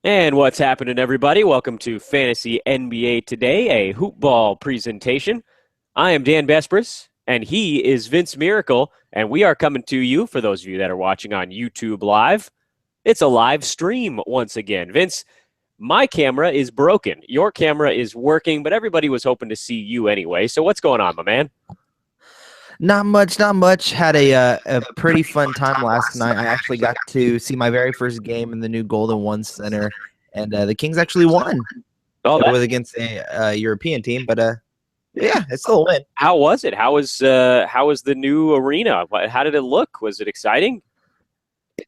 And what's happening, everybody? Welcome to Fantasy NBA Today, a hoop ball presentation. I am Dan Besbris, and he is Vince Miracle, and we are coming to you, for those of you that are watching on YouTube Live. It's a live stream once again. Vince, my camera is broken. Your camera is working, but everybody was hoping to see you anyway. So what's going on, my man? Not much, not much. Had a pretty fun time last night. I actually got to see my very first game in the new Golden One Center, and the Kings actually won. Oh, It that, was against a European team, but yeah, it's still a win. how was it? How was the new arena? How did it look? Was it exciting?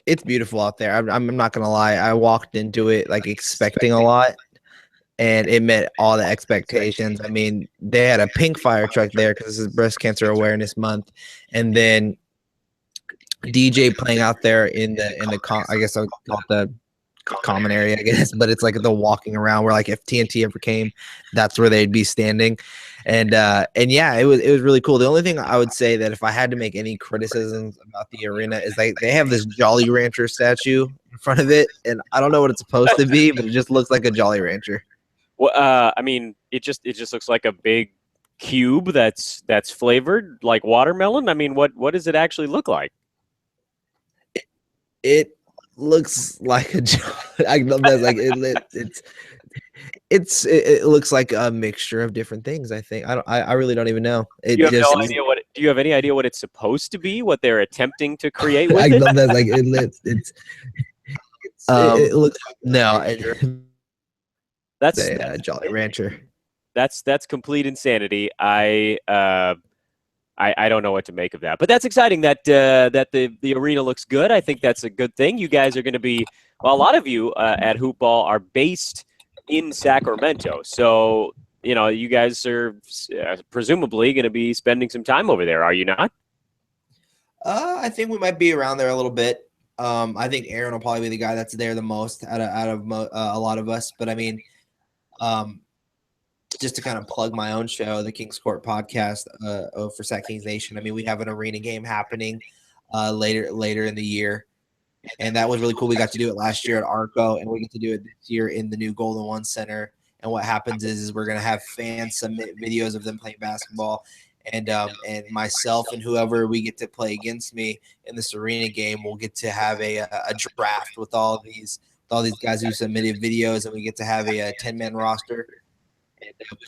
It's beautiful out there. I'm not gonna lie. I walked into it like expecting a lot, and it met all the expectations. I mean, they had a pink fire truck there because this is Breast Cancer Awareness Month, and then DJ playing out there in the I guess I would call it the common area, I guess, but it's like the walking around where like if TNT ever came, that's where they'd be standing. And yeah, it was really cool. The only thing I would say that if I had to make any criticisms about the arena is like they have this Jolly Rancher statue in front of it, and I don't know what it's supposed to be, but it just looks like a Jolly Rancher. Well, I mean, it just looks like a big cube that's flavored like watermelon. I mean, what does it actually look like? It looks like a I love that. Like it looks like a mixture of different things. I think I really don't even know. It You have just no idea what. Do you have any idea what it's supposed to be? What they're attempting to create I with it? love that. Like it looks no. That's A Jolly Rancher. that's complete insanity. I don't know what to make of that, but that's exciting that that the arena looks good. I think that's a good thing. You guys are going to be well. A lot of you at Hoopball are based in Sacramento, so you guys are presumably going to be spending some time over there. Are you not? I think we might be around there a little bit. I think Aaron will probably be the guy that's there the most out of a lot of us. But I mean, um, just to kind of plug my own show, the Kings Court podcast for Sac Kings Nation. I mean, we have an arena game happening later in the year, and that was really cool. We got to do it last year at Arco, and we get to do it this year in the new Golden One Center. And what happens is we're gonna have fans submit videos of them playing basketball, and myself and whoever we get to play against me in this arena game will get to have a draft with all these guys who submitted videos, and we get to have a 10-man roster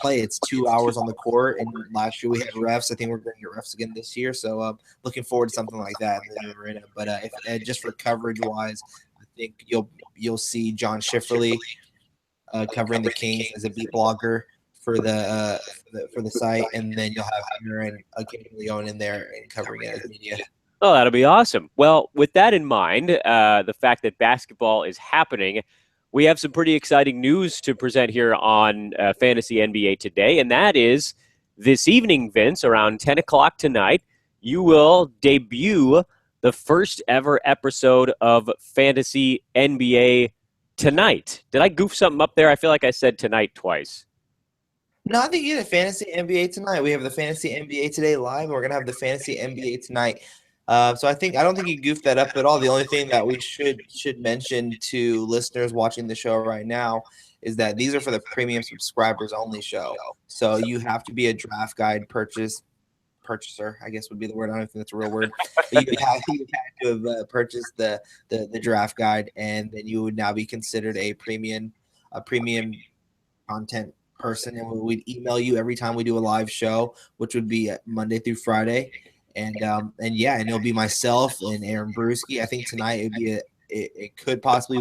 play. It's 2 hours on the court, and last year we had refs. I think we're going to get refs again this year. So looking forward to something like that in the new arena. But just for coverage wise, I think you'll see John Schifferly covering the Kings as a beat blogger for the site, and then you'll have Aaron occasionally going in there and covering it as media. Oh, that'll be awesome. Well, with that in mind, the fact that basketball is happening, we have some pretty exciting news to present here on Fantasy NBA Today, and that is this evening, Vince, around 10 o'clock tonight, you will debut the first ever episode of Fantasy NBA Tonight. Did I goof something up there? I feel like I said tonight twice. No, I think you had a Fantasy NBA tonight. We have the Fantasy NBA Today live, and we're gonna have the Fantasy NBA tonight. So I don't think you goofed that up at all. The only thing that we should mention to listeners watching the show right now is that these are for the premium subscribers only show. So you have to be a draft guide purchaser, I guess would be the word. I don't think that's a real word. But you have to have purchased the draft guide, and then you would now be considered a premium content person, and we would email you every time we do a live show, which would be Monday through Friday. And yeah, and it'll be myself and Aaron Brewski. I think tonight it could possibly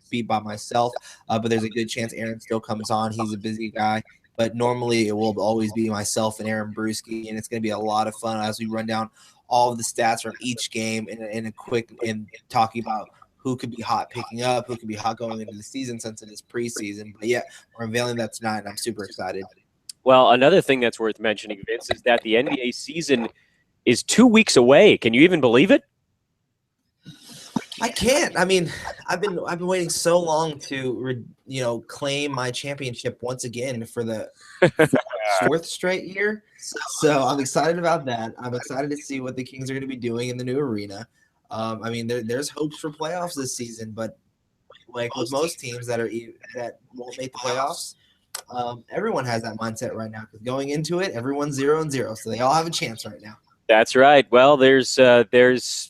be by myself, but there's a good chance Aaron still comes on. He's a busy guy, but normally it will always be myself and Aaron Brewski, and it's going to be a lot of fun as we run down all of the stats from each game in a quick and talking about who could be hot picking up, who could be hot going into the season since it is preseason. But yeah, we're unveiling that tonight, and I'm super excited. Well, another thing that's worth mentioning, Vince, is that the NBA season is 2 weeks away. Can you even believe it? I can't. I mean, I've been waiting so long to claim my championship once again for the fourth straight year. So I'm excited about that. I'm excited to see what the Kings are going to be doing in the new arena. I mean, there's hopes for playoffs this season, but like with most teams that won't make the playoffs, everyone has that mindset right now because going into it, everyone's 0-0, so they all have a chance right now. That's right. Well, there's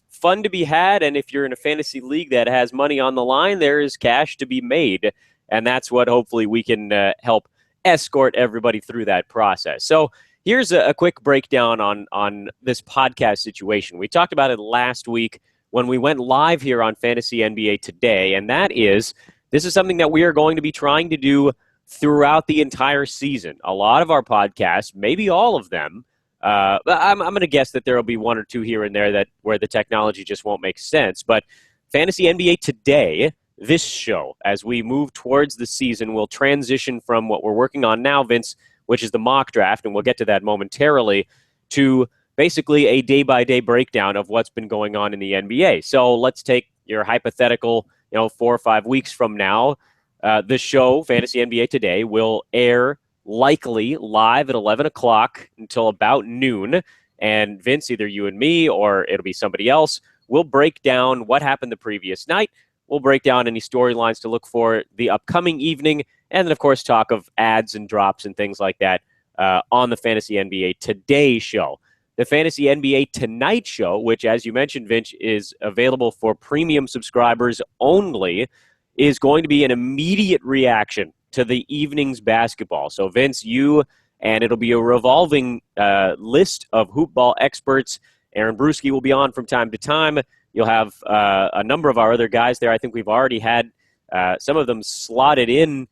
fun to be had, and if you're in a fantasy league that has money on the line, there is cash to be made, and that's what hopefully we can help escort everybody through that process. So here's a quick breakdown on this podcast situation. We talked about it last week when we went live here on Fantasy NBA Today, and this is something that we are going to be trying to do throughout the entire season. A lot of our podcasts, maybe all of them, I'm going to guess that there will be one or two here and there where the technology just won't make sense. But Fantasy NBA Today, this show, as we move towards the season, will transition from what we're working on now, Vince, which is the mock draft, and we'll get to that momentarily, to basically a day-by-day breakdown of what's been going on in the NBA. So let's take your hypothetical, 4 or 5 weeks from now. The show, Fantasy NBA Today, will air likely live at 11 o'clock until about noon. And Vince, either you and me or it'll be somebody else, will break down what happened the previous night. We'll break down any storylines to look for the upcoming evening. And then, of course, talk of ads and drops and things like that on the Fantasy NBA Today show. The Fantasy NBA Tonight show, which, as you mentioned, Vince, is available for premium subscribers only, is going to be an immediate reaction to the evening's basketball. So, Vince, and it'll be a revolving list of hoopball experts. Aaron Bruski will be on from time to time. You'll have a number of our other guys there. I think we've already had some of them slotted in.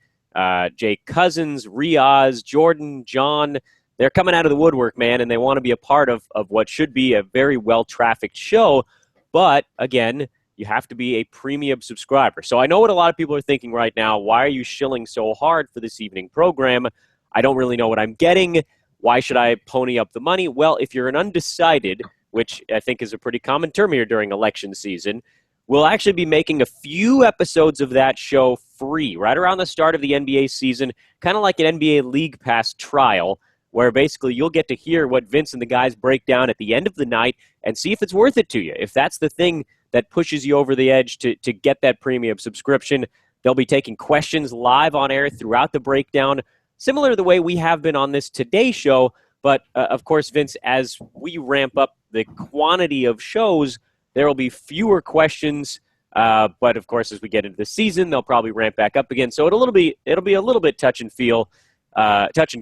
Jake Cousins, Riaz, Jordan, John. They're coming out of the woodwork, man, and they want to be a part of what should be a very well-trafficked show. But, again, you have to be a premium subscriber. So I know what a lot of people are thinking right now. Why are you shilling so hard for this evening program? I don't really know what I'm getting. Why should I pony up the money? Well, if you're an undecided, which I think is a pretty common term here during election season, we'll actually be making a few episodes of that show free right around the start of the NBA season, kind of like an NBA League Pass trial, where basically you'll get to hear what Vince and the guys break down at the end of the night and see if it's worth it to you. If that's the thing that pushes you over the edge to get that premium subscription, they'll be taking questions live on air throughout the breakdown, similar to the way we have been on this Today show. But, of course, Vince, as we ramp up the quantity of shows, there will be fewer questions. But, of course, as we get into the season, they'll probably ramp back up again. So it'll be a little bit touch and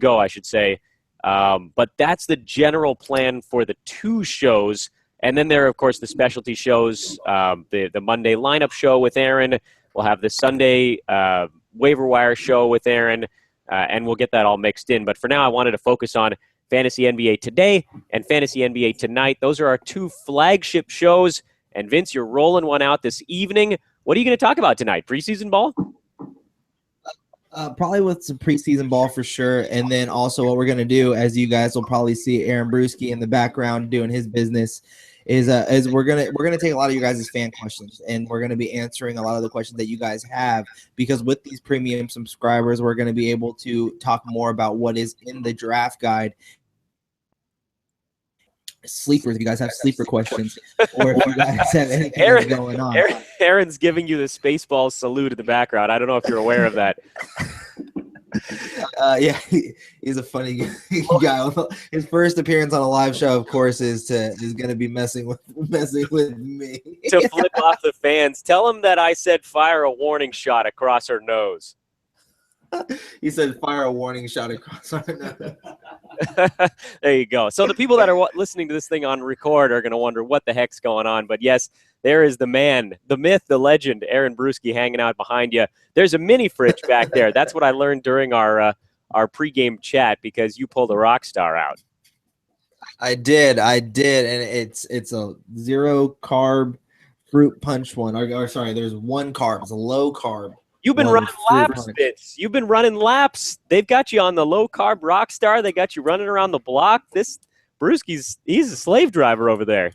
go, I should say. But that's the general plan for the two shows. And then there are, of course, the specialty shows, the Monday lineup show with Aaron. We'll have the Sunday waiver wire show with Aaron, and we'll get that all mixed in. But for now, I wanted to focus on Fantasy NBA Today and Fantasy NBA Tonight. Those are our two flagship shows. And, Vince, you're rolling one out this evening. What are you going to talk about tonight? Preseason ball? Probably with some preseason ball for sure. And then also what we're going to do, as you guys will probably see Aaron Bruski in the background doing his business, is we're gonna take a lot of you guys' fan questions, and we're gonna be answering a lot of the questions that you guys have, because with these premium subscribers, we're gonna be able to talk more about what is in the draft guide. Sleepers, if you guys have sleeper questions, or if you guys have anything going on. Aaron's giving you the Spaceballs salute in the background. I don't know if you're aware of that. Yeah, he's a funny guy. His first appearance on a live show, of course, is going to be messing with me to flip off the fans. Tell him that I said fire a warning shot across her nose. He said fire a warning shot across her nose. There you go. So the people that are listening to this thing on record are going to wonder what the heck's going on. But yes, there is the man, the myth, the legend, Aaron Bruski, hanging out behind you. There's a mini fridge back there. That's what I learned during our pregame chat, because you pulled a rock star out. I did, and it's a 0 carb fruit punch one. Or sorry, there's 1 carb. It's a low carb. You've been running laps, Vince. You've been running laps. They've got you on the low-carb rock star. They got you running around the block. This Bruski's, he's a slave driver over there.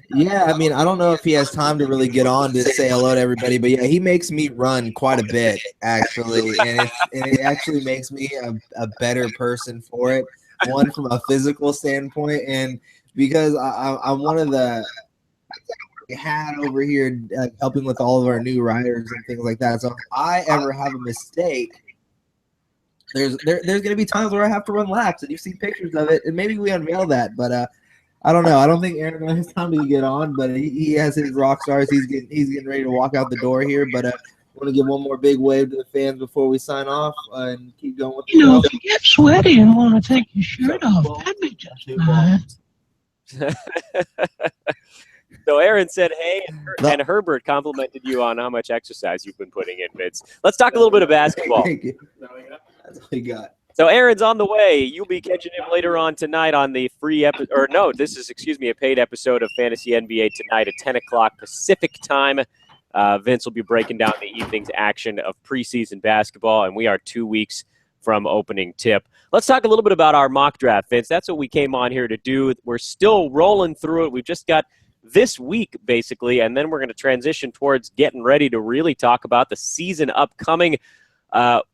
Yeah, I mean, I don't know if he has time to really get on to say hello to everybody, but yeah, he makes me run quite a bit, actually, and it actually makes me a better person for it. One, from a physical standpoint, and because I'm one of the hat over here helping with all of our new riders and things like that. So if I ever have a mistake, there's going to be times where I have to run laps, and you've seen pictures of it, and maybe we unveil that. But I don't know. I don't think Aaron has time to get on, but he has his rock stars. He's getting ready to walk out the door here. But I want to give one more big wave to the fans before we sign off and keep going with the show. If you get sweaty and want to take your shirt off, that'd be just nice. So Aaron said, hey, and Herbert complimented you on how much exercise you've been putting in, Vince. Let's talk a little bit of basketball. Thank you. That's all you got. So Aaron's on the way. You'll be catching him later on tonight on the free episode, or no, this is, a paid episode of Fantasy NBA tonight at 10 o'clock Pacific time. Vince will be breaking down the evening's action of preseason basketball, and we are 2 weeks from opening tip. Let's talk a little bit about our mock draft, Vince. That's what we came on here to do. We're still rolling through it. We've just got this week, basically, and then we're going to transition towards getting ready to really talk about the season upcoming.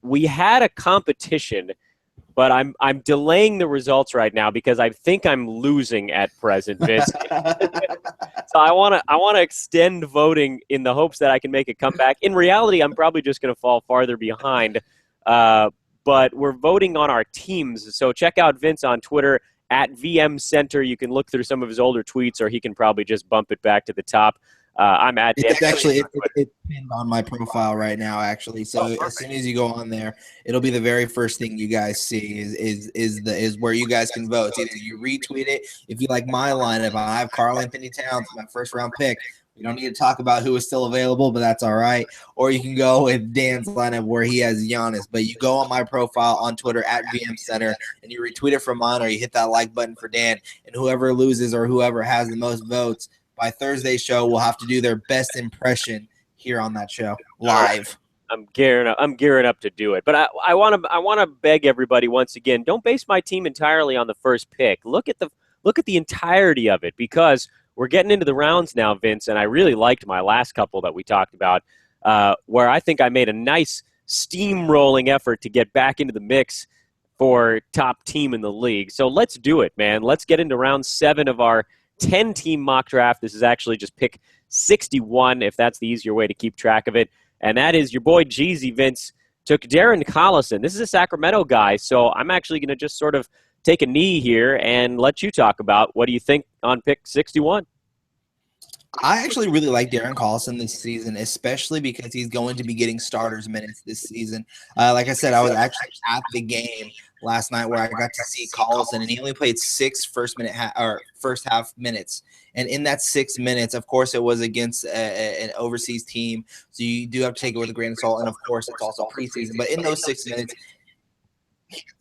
We had a competition, but I'm delaying the results right now because I think I'm losing at present, Vince. So I want to extend voting in the hopes that I can make a comeback. In reality, I'm probably just going to fall farther behind. But we're voting on our teams. So check out Vince on Twitter at VM Center. You can look through some of his older tweets, or he can probably just bump it back to the top. I'm at it's actually it's pinned on my profile right now, actually. So as soon as you go on there, it'll be the very first thing you guys see is where you guys can vote. It's either you retweet it if you like my lineup. I have Karl Anthony Towns, my first round pick. We don't need to talk about who is still available, but that's all right. Or you can go with Dan's lineup where he has Giannis. But you go on my profile on Twitter at VM Center and you retweet it from mine, or you hit that like button for Dan. And whoever loses or whoever has the most votes by Thursday's show will have to do their best impression here on that show live. I'm gearing up to do it. But I want to beg everybody once again, don't base my team entirely on the first pick. Look at the entirety of it, because we're getting into the rounds now, Vince, and I really liked my last couple that we talked about, where I think I made a nice steamrolling effort to get back into the mix for top team in the league. So let's do it, man. Let's get into round 7 of our 10-team mock draft. This is actually just pick 61, if that's the easier way to keep track of it. And that is your boy Jeezy, Vince, took Darren Collison. This is a Sacramento guy, so I'm actually going to just sort of take a knee here and let you talk about what do you think on pick 61. I actually really like Darren Collison this season, especially because he's going to be getting starters minutes this season. Like I said, I was actually at the game last night where I got to see Collison, and he only played 6 first half minutes. And in that 6 minutes, of course, it was against an overseas team, so you do have to take it with a grain of salt. And of course, it's also preseason. But in those 6 minutes,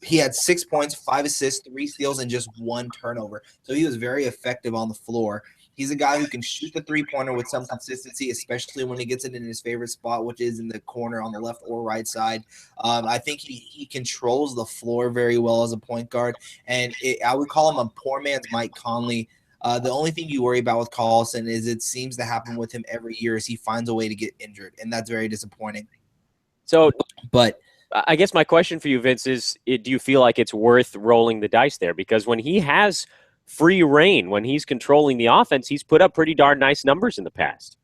he had 6 points, 5 assists, 3 steals, and just 1 turnover. So he was very effective on the floor. He's a guy who can shoot the three-pointer with some consistency, especially when he gets it in his favorite spot, which is in the corner on the left or right side. I think he controls the floor very well as a point guard, and I would call him a poor man's Mike Conley. The only thing you worry about with Collison is it seems to happen with him every year is he finds a way to get injured, and that's very disappointing. But I guess my question for you, Vince, is do you feel like it's worth rolling the dice there? Because when he has free reign, when he's controlling the offense, he's put up pretty darn nice numbers in the past.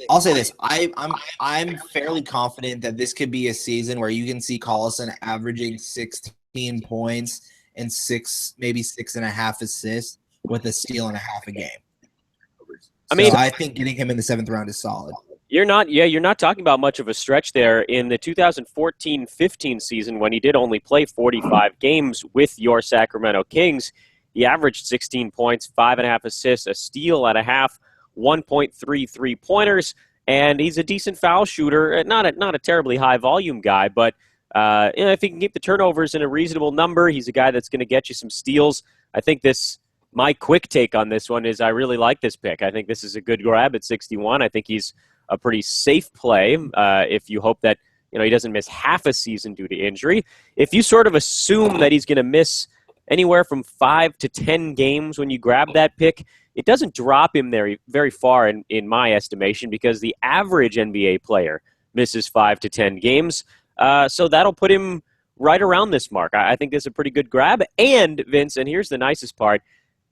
I'll say this. I'm fairly confident that this could be a season where you can see Collison averaging 16 points and maybe 6.5 assists with a steal and a half a game. I think getting him in the 7th round is solid. You're not talking about much of a stretch there. In the 2014-15 season, when he did only play 45 games with your Sacramento Kings, he averaged 16 points, 5.5 assists, a steal and a half, 1.3 three-pointers, and he's a decent foul shooter. Not a terribly high volume guy, but if he can keep the turnovers in a reasonable number, he's a guy that's going to get you some steals. I think my quick take on this one is I really like this pick. I think this is a good grab at 61. I think he's a pretty safe play if you hope that he doesn't miss half a season due to injury. If you sort of assume that he's going to miss anywhere from 5 to 10 games when you grab that pick, it doesn't drop him there very far in my estimation, because the average NBA player misses 5 to 10 games. So that'll put him right around this mark. I think this is a pretty good grab. And, Vince, and here's the nicest part,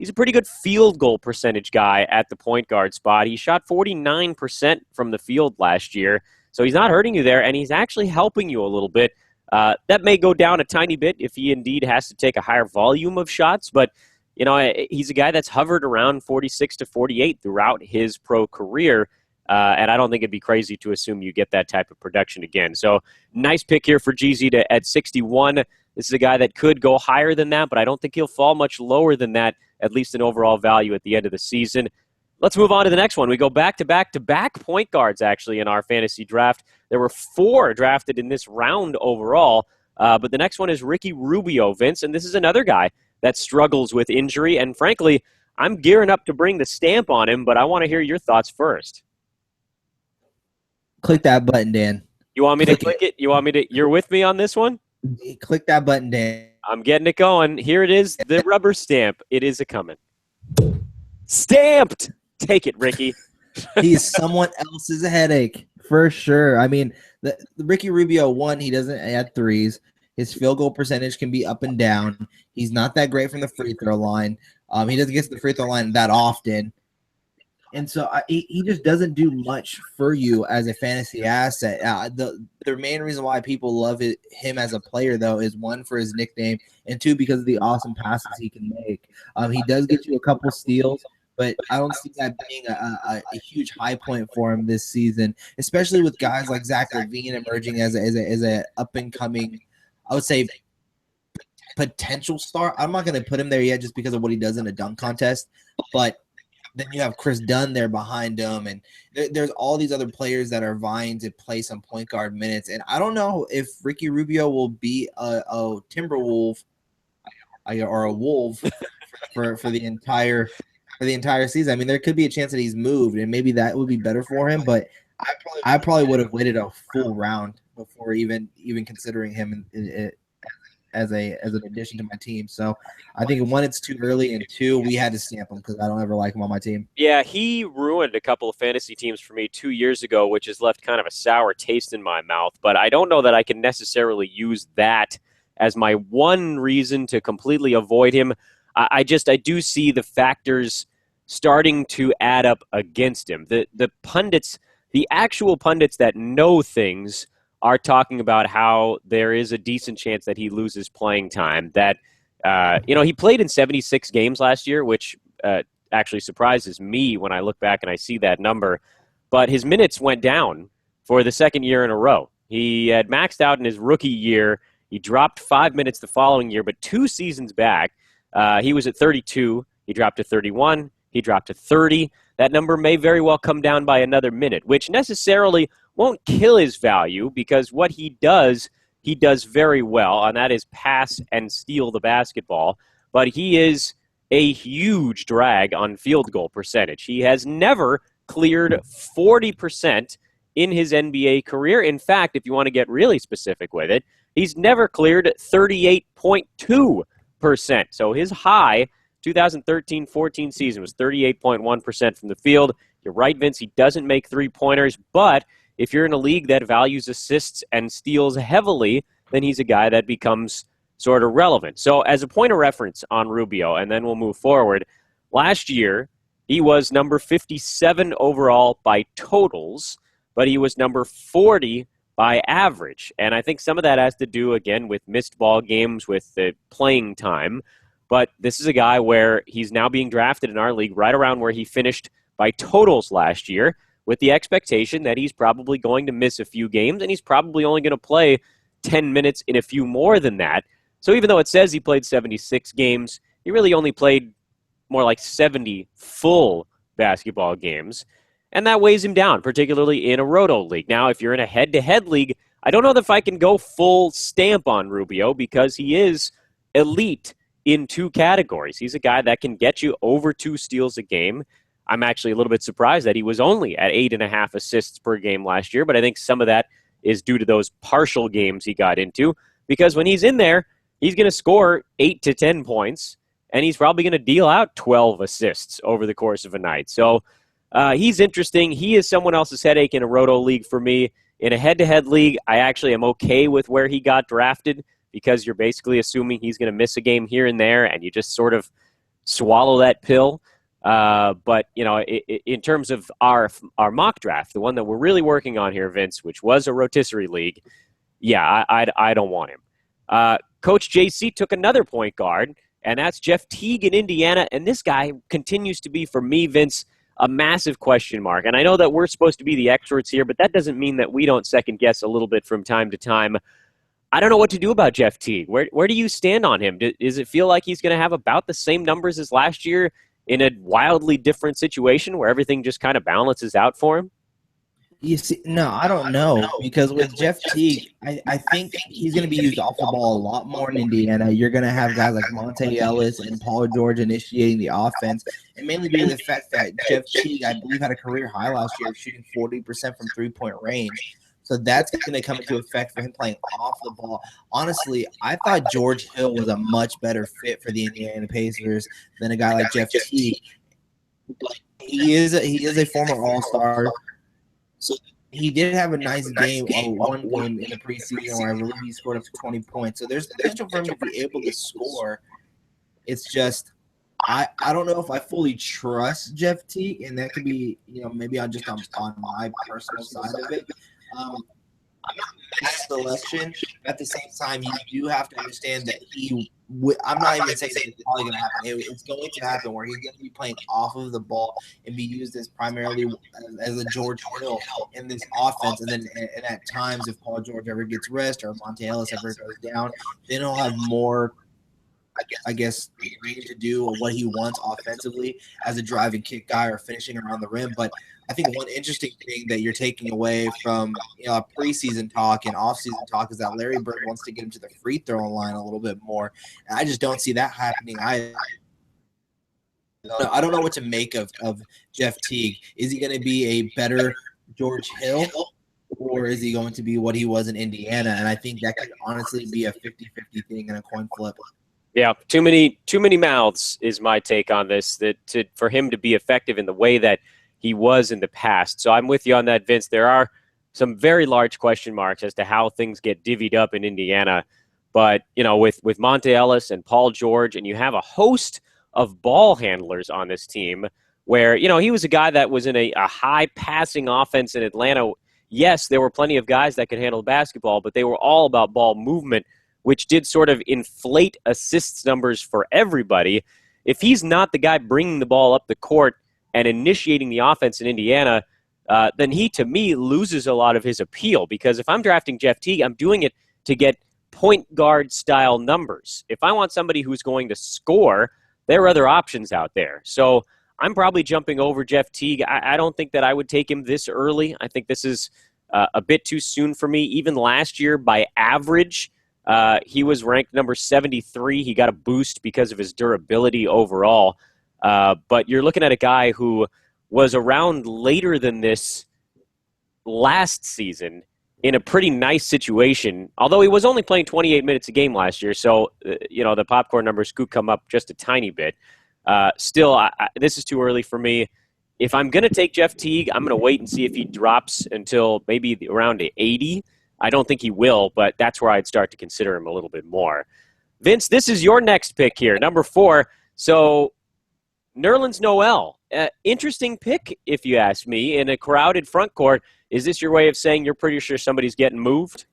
he's a pretty good field goal percentage guy at the point guard spot. He shot 49% from the field last year, so he's not hurting you there, and he's actually helping you a little bit. That may go down a tiny bit if he indeed has to take a higher volume of shots, but he's a guy that's hovered around 46 to 48 throughout his pro career, and I don't think it'd be crazy to assume you get that type of production again. So nice pick here for GZ at 61. This is a guy that could go higher than that, but I don't think he'll fall much lower than that, at least in overall value at the end of the season. Let's move on to the next one. We go back-to-back point guards, actually, in our fantasy draft. There were 4 drafted in this round overall, but the next one is Ricky Rubio, Vince, and this is another guy that struggles with injury, and frankly, I'm gearing up to bring the stamp on him, but I want to hear your thoughts first. Click that button, Dan. You want me to click it? You're with me on this one? Click that button, Dan. I'm getting it going. Here it is, the rubber stamp. It is a-coming. Stamped! Take it, Ricky. He's someone else's headache, for sure. I mean, the Ricky Rubio, one, he doesn't add threes. His field goal percentage can be up and down. He's not that great from the free throw line. He doesn't get to the free throw line that often. And so he just doesn't do much for you as a fantasy asset. The main reason why people love him as a player, though, is one, for his nickname, and two, because of the awesome passes he can make. He does get you a couple steals, but I don't see that being a huge high point for him this season, especially with guys like Zach LaVine emerging as a up-and-coming, I would say, potential star. I'm not going to put him there yet just because of what he does in a dunk contest, but then you have Chris Dunn there behind him, and there's all these other players that are vying to play some point guard minutes. And I don't know if Ricky Rubio will be a Timberwolf or a Wolf for the entire season. I mean, there could be a chance that he's moved, and maybe that would be better for him. But I probably would have waited a full round before even considering him as an addition to my team. So I think, one, it's too early, and two, we had to stamp him because I don't ever like him on my team. Yeah, he ruined a couple of fantasy teams for me 2 years ago, which has left kind of a sour taste in my mouth. But I don't know that I can necessarily use that as my one reason to completely avoid him. I do see the factors starting to add up against him. The pundits, the actual pundits that know things, are talking about how there is a decent chance that he loses playing time. That, he played in 76 games last year, which actually surprises me when I look back and I see that number. But his minutes went down for the second year in a row. He had maxed out in his rookie year. He dropped 5 minutes the following year, but 2 seasons back, he was at 32. He dropped to 31. He dropped to 30. That number may very well come down by another minute, which necessarily won't kill his value, because what he does very well, and that is pass and steal the basketball. But he is a huge drag on field goal percentage. He has never cleared 40% in his NBA career. In fact, if you want to get really specific with it, he's never cleared 38.2%. So his high 2013-14 season was 38.1% from the field. You're right, Vince, he doesn't make three-pointers, but if you're in a league that values assists and steals heavily, then he's a guy that becomes sort of relevant. So as a point of reference on Rubio, and then we'll move forward, last year he was number 57 overall by totals, but he was number 40 by average. And I think some of that has to do, again, with missed ball games, with the playing time. But this is a guy where he's now being drafted in our league right around where he finished by totals last year, with the expectation that he's probably going to miss a few games, and he's probably only going to play 10 minutes in a few more than that. So even though it says he played 76 games, he really only played more like 70 full basketball games, and that weighs him down, particularly in a roto league. Now, if you're in a head-to-head league, I don't know if I can go full stamp on Rubio, because he is elite in 2 categories. He's a guy that can get you over 2 steals a game. I'm actually a little bit surprised that he was only at 8.5 assists per game last year, but I think some of that is due to those partial games he got into, because when he's in there, he's going to score 8 to 10 points, and he's probably going to deal out 12 assists over the course of a night. So he's interesting. He is someone else's headache in a roto league for me. In a head-to-head league, I actually am okay with where he got drafted, because you're basically assuming he's going to miss a game here and there, and you just sort of swallow that pill. But, you know, in terms of our mock draft, the one that we're really working on here, Vince, which was a rotisserie league, yeah, I don't want him. Coach JC took another point guard, and that's Jeff Teague in Indiana. And this guy continues to be, for me, Vince, a massive question mark. And I know that we're supposed to be the experts here, but that doesn't mean that we don't second guess a little bit from time to time. I don't know what to do about Jeff Teague. Where do you stand on him? Does it feel like he's going to have about the same numbers as last year in a wildly different situation where everything just kind of balances out for him? You see, no, I don't know, because with Jeff Teague, I think he's going to be used off the ball a lot more in Indiana. You're going to have guys like Monte Ellis and Paul George initiating the offense, and mainly due to the fact that Jeff Teague, I believe, had a career high last year of shooting 40% from three-point range. So that's going to come into effect for him playing off the ball. Honestly, I thought George Hill was a much better fit for the Indiana Pacers than a guy like Jeff Teague. He is a former All-Star. So he did have a nice game, one game in the preseason where I believe he scored up to 20 points. So there's potential for him to be able to score. It's just I don't know if I fully trust Jeff Teague, and that could be, you know, maybe on my personal side of it. I'm not against the selection. At the same time, you do have to understand that I'm not even saying that it's probably going to happen. It's going to happen where he's going to be playing off of the ball and be used as primarily as a George Hill in this offense. And then and at times, if Paul George ever gets rest or Monte Ellis ever goes down, then he'll have more, I guess, range to do what he wants offensively as a drive and kick guy or finishing around the rim. But I think one interesting thing that you're taking away from, you know, preseason talk and offseason talk is that Larry Bird wants to get him to the free throw line a little bit more. And I just don't see that happening. I don't know what to make of Jeff Teague. Is he going to be a better George Hill, or is he going to be what he was in Indiana? And I think that could honestly be a 50-50 thing and a coin flip. Yeah, too many mouths is my take on this. For him to be effective in the way that he was in the past. So I'm with you on that, Vince. There are some very large question marks as to how things get divvied up in Indiana. But, you know, with Monte Ellis and Paul George, and you have a host of ball handlers on this team where, you know, he was a guy that was in a high passing offense in Atlanta. Yes, there were plenty of guys that could handle basketball, but they were all about ball movement, which did sort of inflate assists numbers for everybody. If he's not the guy bringing the ball up the court and initiating the offense in Indiana, then he, to me, loses a lot of his appeal. Because if I'm drafting Jeff Teague, I'm doing it to get point guard style numbers. If I want somebody who's going to score, there are other options out there. So I'm probably jumping over Jeff Teague. I don't think that I would take him this early. I think this is a bit too soon for me. Even last year, by average, he was ranked number 73. He got a boost because of his durability overall. But you're looking at a guy who was around later than this last season in a pretty nice situation, although he was only playing 28 minutes a game last year. So, you know, the popcorn numbers could come up just a tiny bit. Still, this is too early for me. If I'm going to take Jeff Teague, I'm going to wait and see if he drops until maybe around 80. I don't think he will, but that's where I'd start to consider him a little bit more. Vince, this is your next pick here, number 4. So Nerlens Noel, interesting pick, if you ask me, in a crowded front court. Is this your way of saying you're pretty sure somebody's getting moved?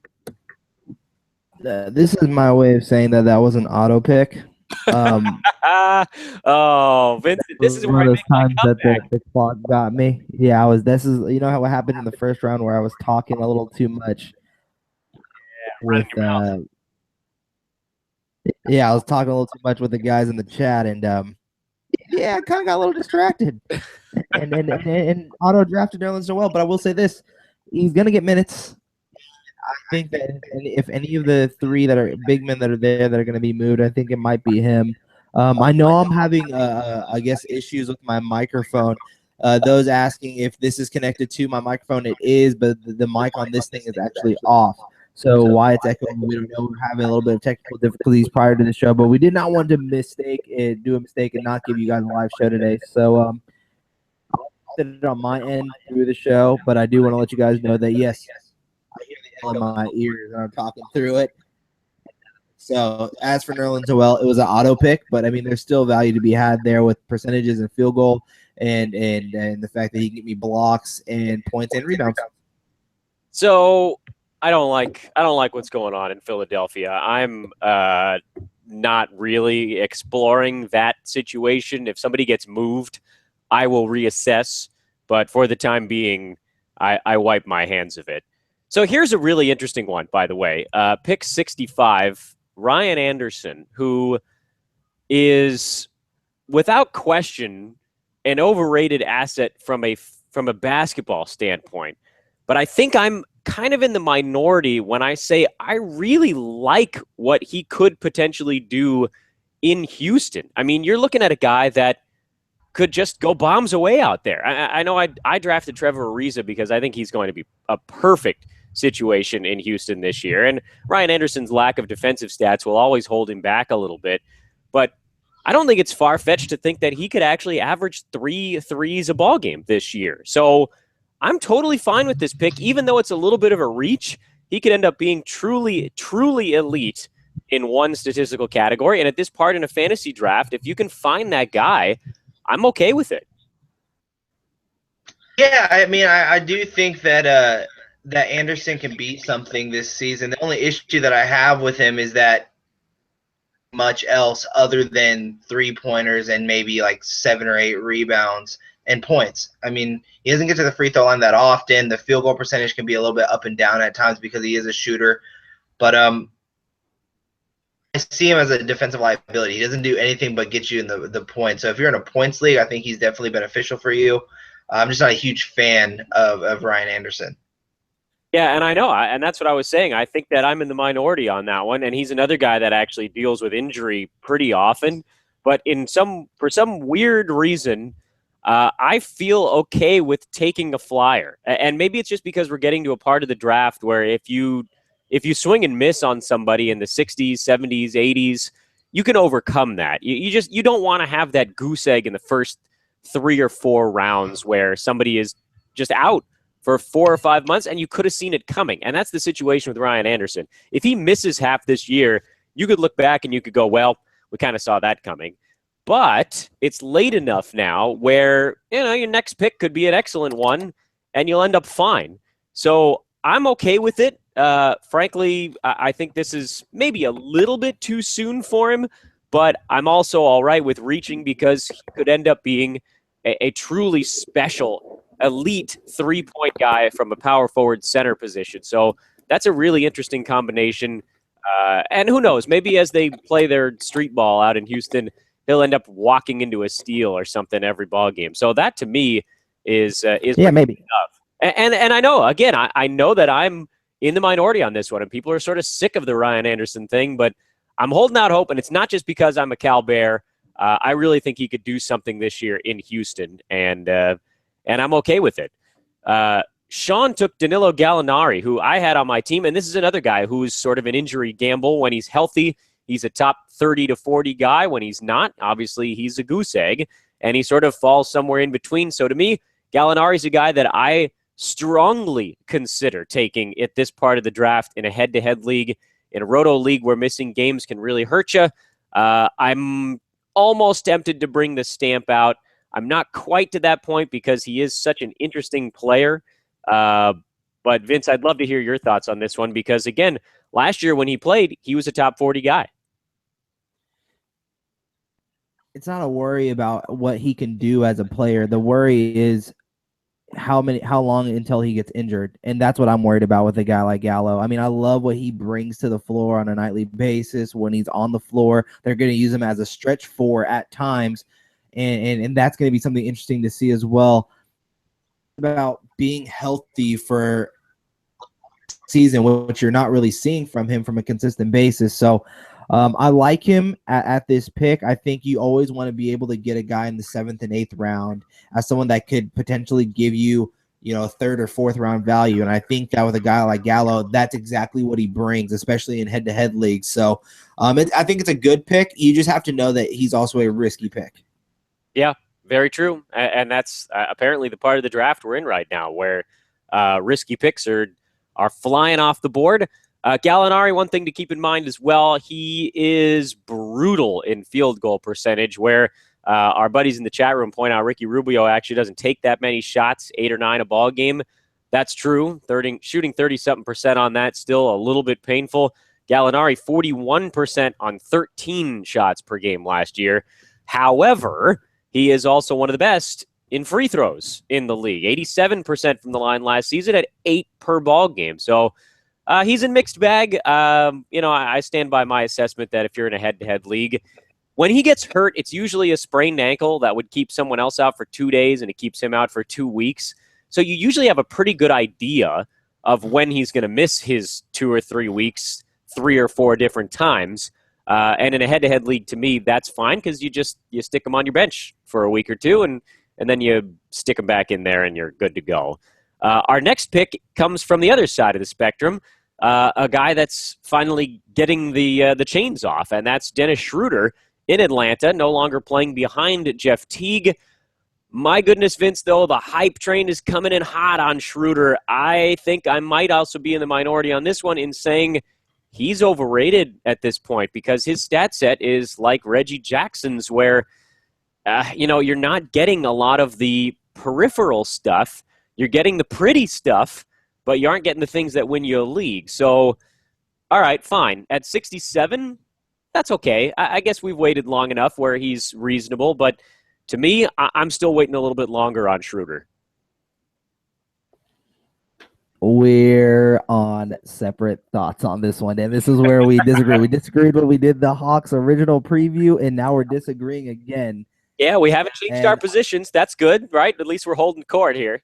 This is my way of saying that was an auto pick. Oh, Vince, this is where I make my comeback. The clock got me. Yeah, this is, you know, what happened in the first round where I was talking a little too much. I was talking a little too much with the guys in the chat, and I kind of got a little distracted, and auto drafted Nerlens Noel. But I will say this: he's gonna get minutes. I think that if any of the 3 that are big men that are there that are going to be moved, I think it might be him. I know I'm having, I guess, issues with my microphone. Those asking if this is connected to my microphone, it is, but the mic on this thing is actually off. So why it's echoing, we don't know. We're having a little bit of technical difficulties prior to the show, but we did not want to do a mistake and not give you guys a live show today. So I'll set it on my end through the show, but I do want to let you guys know that, yes, I hear the hell in my ears and I'm talking through it. So as for Nerlens Noel, it was an auto pick, but I mean, there's still value to be had there with percentages and field goal, and the fact that he can get me blocks and points and rebounds. So I don't like what's going on in Philadelphia. I'm not really exploring that situation. If somebody gets moved, I will reassess. But for the time being, I wipe my hands of it. So here's a really interesting one, by the way. Pick 65, Ryan Anderson, who is without question an overrated asset from a basketball standpoint. But I think I'm kind of in the minority when I say I really like what he could potentially do in Houston. I mean, you're looking at a guy that could just go bombs away out there. I know I drafted Trevor Ariza because I think he's going to be a perfect situation in Houston this year. And Ryan Anderson's lack of defensive stats will always hold him back a little bit. But I don't think it's far-fetched to think that he could actually average 3 threes a ball game this year. So I'm totally fine with this pick, even though it's a little bit of a reach. He could end up being truly, truly elite in one statistical category. And at this part in a fantasy draft, if you can find that guy, I'm okay with it. Yeah, I mean, I do think that that Anderson can beat something this season. The only issue that I have with him is that much else other than 3-pointers and maybe like 7 or 8 rebounds and points. I mean, he doesn't get to the free throw line that often. The field goal percentage can be a little bit up and down at times because he is a shooter. But I see him as a defensive liability. He doesn't do anything but get you in the points. So if you're in a points league, I think he's definitely beneficial for you. I'm just not a huge fan of Ryan Anderson. Yeah, and I know, and that's what I was saying. I think that I'm in the minority on that one, and he's another guy that actually deals with injury pretty often. But for some weird reason, I feel okay with taking a flyer. And maybe it's just because we're getting to a part of the draft where if you swing and miss on somebody in the 60s, 70s, 80s, you can overcome that. You don't want to have that goose egg in the first 3 or 4 rounds where somebody is just out for 4 or 5 months and you could have seen it coming. And that's the situation with Ryan Anderson. If he misses half this year, you could look back and you could go, well, we kind of saw that coming. But it's late enough now where, your next pick could be an excellent one and you'll end up fine. So I'm okay with it. Frankly, I think this is maybe a little bit too soon for him, but I'm also all right with reaching because he could end up being a truly special, elite 3-point guy from a power forward center position. So that's a really interesting combination. And who knows, maybe as they play their street ball out in Houston, he'll end up walking into a steal or something every ball game. So that to me is maybe tough. And I know, again, I know that I'm in the minority on this one, and people are sort of sick of the Ryan Anderson thing, but I'm holding out hope, and it's not just because I'm a Cal Bear. I really think he could do something this year in Houston, and I'm okay with it. Sean took Danilo Gallinari, who I had on my team, and this is another guy who's sort of an injury gamble. When he's healthy, he's a top 30 to 40 guy. When he's not, obviously, he's a goose egg, and he sort of falls somewhere in between. So to me, Gallinari's a guy that I strongly consider taking at this part of the draft in a head-to-head league, in a roto league where missing games can really hurt you. I'm almost tempted to bring the stamp out. I'm not quite to that point because he is such an interesting player. But Vince, I'd love to hear your thoughts on this one because, again, last year when he played, he was a top 40 guy. it's not a worry about what he can do as a player. The worry is how long until he gets injured. And that's what I'm worried about with a guy like Gallo. I mean, I love what he brings to the floor on a nightly basis. When he's on the floor, they're going to use him as a stretch four at times. And that's going to be something interesting to see as well about being healthy for season, which you're not really seeing from him from a consistent basis. So I like him at this pick. I think you always want to be able to get a guy in the 7th and 8th round as someone that could potentially give you, a 3rd or 4th round value. And I think that with a guy like Gallo, that's exactly what he brings, especially in head-to-head leagues. So I think it's a good pick. You just have to know that he's also a risky pick. Yeah, very true. And that's apparently the part of the draft we're in right now where risky picks are flying off the board. Gallinari, one thing to keep in mind as well, he is brutal in field goal percentage, where our buddies in the chat room point out Ricky Rubio actually doesn't take that many shots, 8 or 9 a ball game. That's true. Shooting 30-something% on that, still a little bit painful. Gallinari, 41% on 13 shots per game last year. However, he is also one of the best in free throws in the league. 87% from the line last season at 8 per ball game. So he's in mixed bag. I stand by my assessment that if you're in a head-to-head league, when he gets hurt, it's usually a sprained ankle that would keep someone else out for 2 days, and it keeps him out for 2 weeks. So you usually have a pretty good idea of when he's going to miss his 2 or 3 weeks 3 or 4 different times. And in a head-to-head league, to me, that's fine because you stick him on your bench for a week or two, and then you stick him back in there, and you're good to go. Our next pick comes from the other side of the spectrum, a guy that's finally getting the chains off, and that's Dennis Schroeder in Atlanta, no longer playing behind Jeff Teague. My goodness, Vince, though, the hype train is coming in hot on Schroeder. I think I might also be in the minority on this one in saying he's overrated at this point because his stat set is like Reggie Jackson's, where you're not getting a lot of the peripheral stuff. You're getting the pretty stuff, but you aren't getting the things that win you a league. So, all right, fine. At 67, that's okay. I guess we've waited long enough where he's reasonable, but to me, I'm still waiting a little bit longer on Schroeder. We're on separate thoughts on this one, and this is where we disagree. We disagreed when we did the Hawks original preview, and now we're disagreeing again. Yeah, we haven't changed our positions. That's good, right? At least we're holding court here.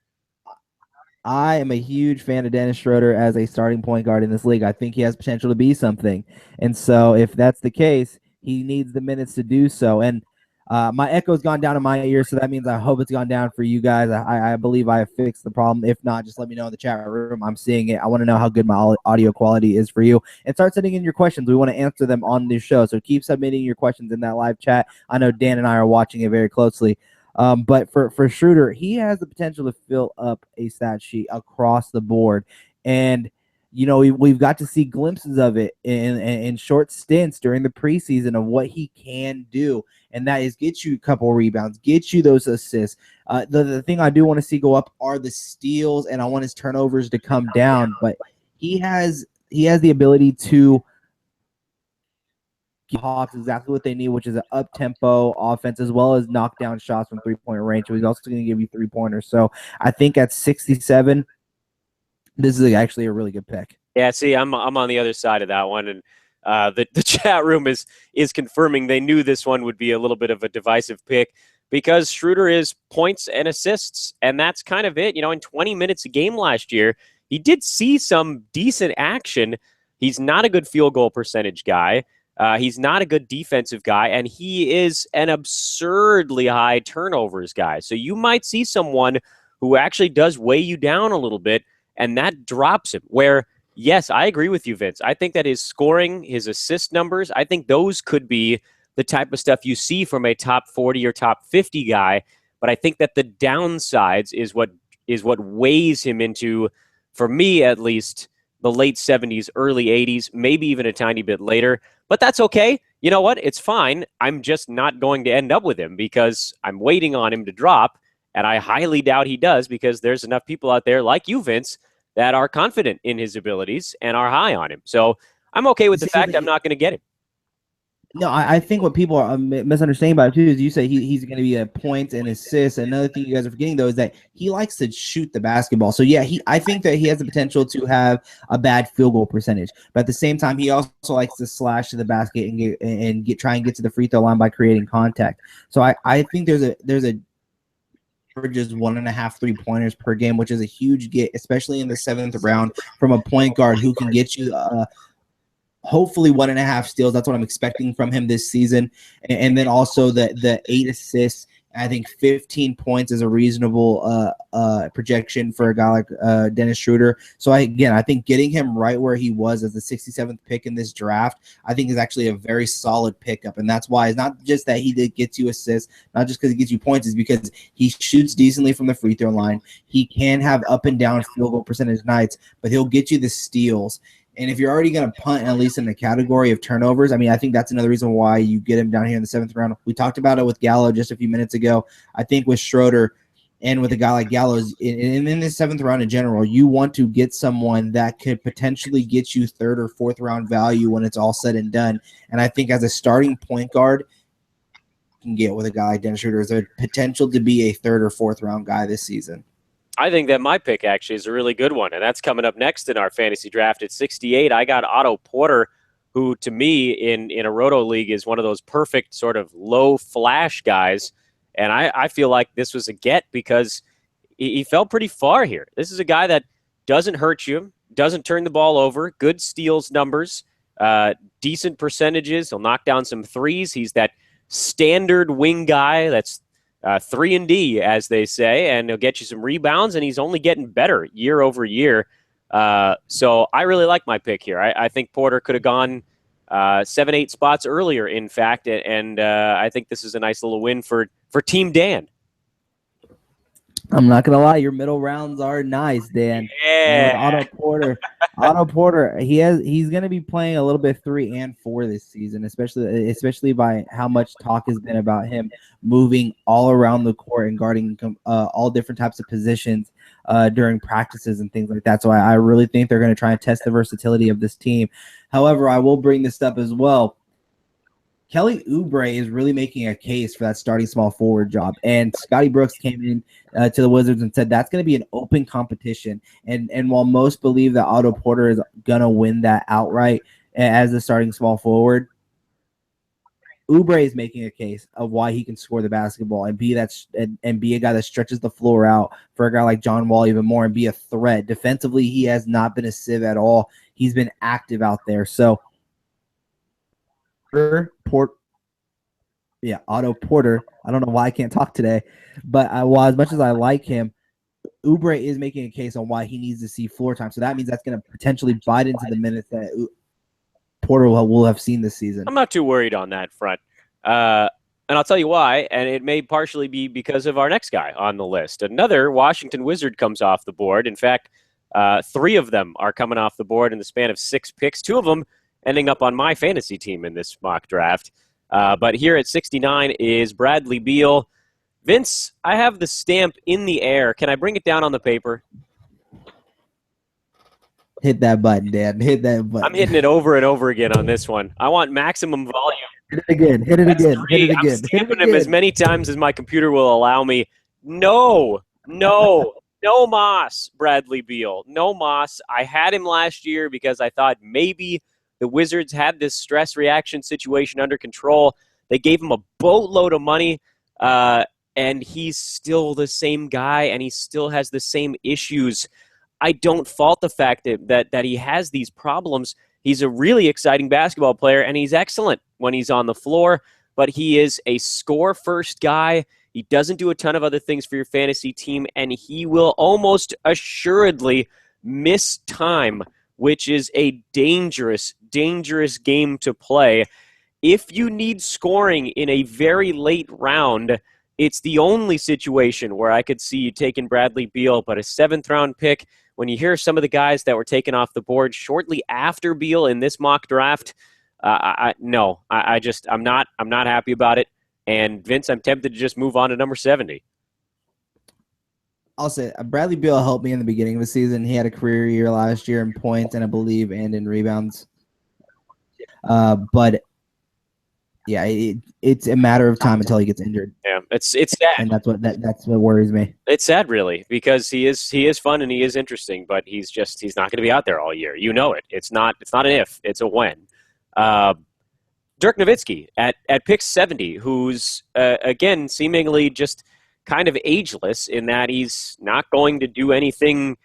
I am a huge fan of Dennis Schroeder as a starting point guard in this league. I think he has potential to be something. And so if that's the case, he needs the minutes to do so. And my echo's gone down in my ear, so that means I hope it's gone down for you guys. I believe I have fixed the problem. If not, just let me know in the chat room. I'm seeing it. I want to know how good my audio quality is for you. And start sending in your questions. We want to answer them on this show. So keep submitting your questions in that live chat. I know Dan and I are watching it very closely. But for Schroeder, he has the potential to fill up a stat sheet across the board. And, we've got to see glimpses of it in short stints during the preseason of what he can do. And that is get you a couple rebounds, get you those assists. The thing I do want to see go up are the steals, and I want his turnovers to come down. But he has the ability to give Hawks exactly what they need, which is an up-tempo offense as well as knock down shots from three-point range. So he's also going to give you three-pointers. So I think at 67, this is actually a really good pick. Yeah, see, I'm on the other side of that one, and the chat room is confirming they knew this one would be a little bit of a divisive pick because Schroeder is points and assists, and that's kind of it. In 20 minutes a game last year, he did see some decent action. He's not a good field goal percentage guy. He's not a good defensive guy, and he is an absurdly high turnovers guy. So you might see someone who actually does weigh you down a little bit, and that drops him. Where, yes, I agree with you, Vince. I think that his scoring, his assist numbers, I think those could be the type of stuff you see from a top 40 or top 50 guy. But I think that the downsides is what weighs him into, for me at least, the late 70s, early 80s, maybe even a tiny bit later. But that's okay. You know what? It's fine. I'm just not going to end up with him because I'm waiting on him to drop, and I highly doubt he does because there's enough people out there like you, Vince, that are confident in his abilities and are high on him. So I'm okay with the fact I'm not going to get him. No, I think what people are misunderstanding about it too is you say he's going to be a points and assists. Another thing you guys are forgetting though is that he likes to shoot the basketball. So yeah, I think that he has the potential to have a bad field goal percentage, but at the same time, he also likes to slash to the basket and try and get to the free throw line by creating contact. So I think there's a averages 1.5 3-pointers per game, which is a huge get, especially in the 7th round from a point guard who can get you hopefully 1.5 steals. That's what I'm expecting from him this season. And then also the 8 assists. I think 15 points is a reasonable projection for a guy like Dennis Schroeder. So I think getting him right where he was as the 67th pick in this draft, I think is actually a very solid pickup. And that's why it's not just that he gets you assists, not just because he gets you points, is because he shoots decently from the free throw line. He can have up and down field goal percentage nights, but he'll get you the steals. And if you're already going to punt, at least in the category of turnovers, I mean, I think that's another reason why you get him down here in the 7th round. We talked about it with Gallo just a few minutes ago. I think with Schroeder and with a guy like Gallo's in the 7th round in general, you want to get someone that could potentially get you 3rd or 4th round value when it's all said and done. And I think as a starting point guard, you can get with a guy like Dennis Schroeder, there's a potential to be a 3rd or 4th round guy this season. I think that my pick actually is a really good one, and that's coming up next in our fantasy draft. At 68, I got Otto Porter, who to me in a Roto League is one of those perfect sort of low flash guys, and I feel like this was a get because he fell pretty far here. This is a guy that doesn't hurt you, doesn't turn the ball over, good steals numbers, decent percentages. He'll knock down some threes. He's that standard wing guy that's 3-and-D, as they say, and he'll get you some rebounds, and he's only getting better year over year. So I really like my pick here. I think Porter could have gone 7-8 spots earlier, in fact, and I think this is a nice little win for Team Dan. I'm not gonna lie, your middle rounds are nice, Dan. Yeah. Otto Porter, he's gonna be playing a little bit 3 and 4 this season, especially by how much talk has been about him moving all around the court and guarding all different types of positions during practices and things like that. So I really think they're gonna try and test the versatility of this team. However, I will bring this up as well. Kelly Oubre is really making a case for that starting small forward job. And Scotty Brooks came in to the Wizards and said that's going to be an open competition. And while most believe that Otto Porter is going to win that outright as the starting small forward, Oubre is making a case of why he can score the basketball and be a guy that stretches the floor out for a guy like John Wall even more and be a threat. Defensively, he has not been a sieve at all. He's been active out there. So Otto Porter. I don't know why I can't talk today, but as much as I like him, Oubre is making a case on why he needs to see floor time. So that means that's going to potentially bite into the minutes that Porter will have seen this season. I'm not too worried on that front. And I'll tell you why, and it may partially be because of our next guy on the list. Another Washington Wizard comes off the board. In fact, 3 of them are coming off the board in the span of 6 picks. 2 of them ending up on my fantasy team in this mock draft. But here at 69 is Bradley Beal. Vince, I have the stamp in the air. Can I bring it down on the paper? Hit that button, Dan. Hit that button. I'm hitting it over and over again on this one. I want maximum volume. Hit it again. Hit it again. Hit it again. I'm stamping him as many times as my computer will allow me. No Moss, Bradley Beal. No Moss. I had him last year because I thought maybe the Wizards had this stress reaction situation under control. They gave him a boatload of money, and he's still the same guy, and he still has the same issues. I don't fault the fact that he has these problems. He's a really exciting basketball player, and he's excellent when he's on the floor, but he is a score-first guy. He doesn't do a ton of other things for your fantasy team, and he will almost assuredly miss time, which is a dangerous game to play. If you need scoring in a very late round, it's the only situation where I could see you taking Bradley Beal, but a 7th round pick, when you hear some of the guys that were taken off the board shortly after Beal in this mock draft, I'm not happy about it. And Vince, I'm tempted to just move on to number 70. I'll say Bradley Beal helped me in the beginning of the season. He had a career year last year in points and I believe and in rebounds. But yeah, it's a matter of time until he gets injured. Yeah, it's sad, and that's what worries me. It's sad, really, because he is fun and he is interesting, but he's not going to be out there all year. You know it. It's not an if, it's a when. Dirk Nowitzki at pick 70, who's again seemingly just kind of ageless in that he's not going to do anything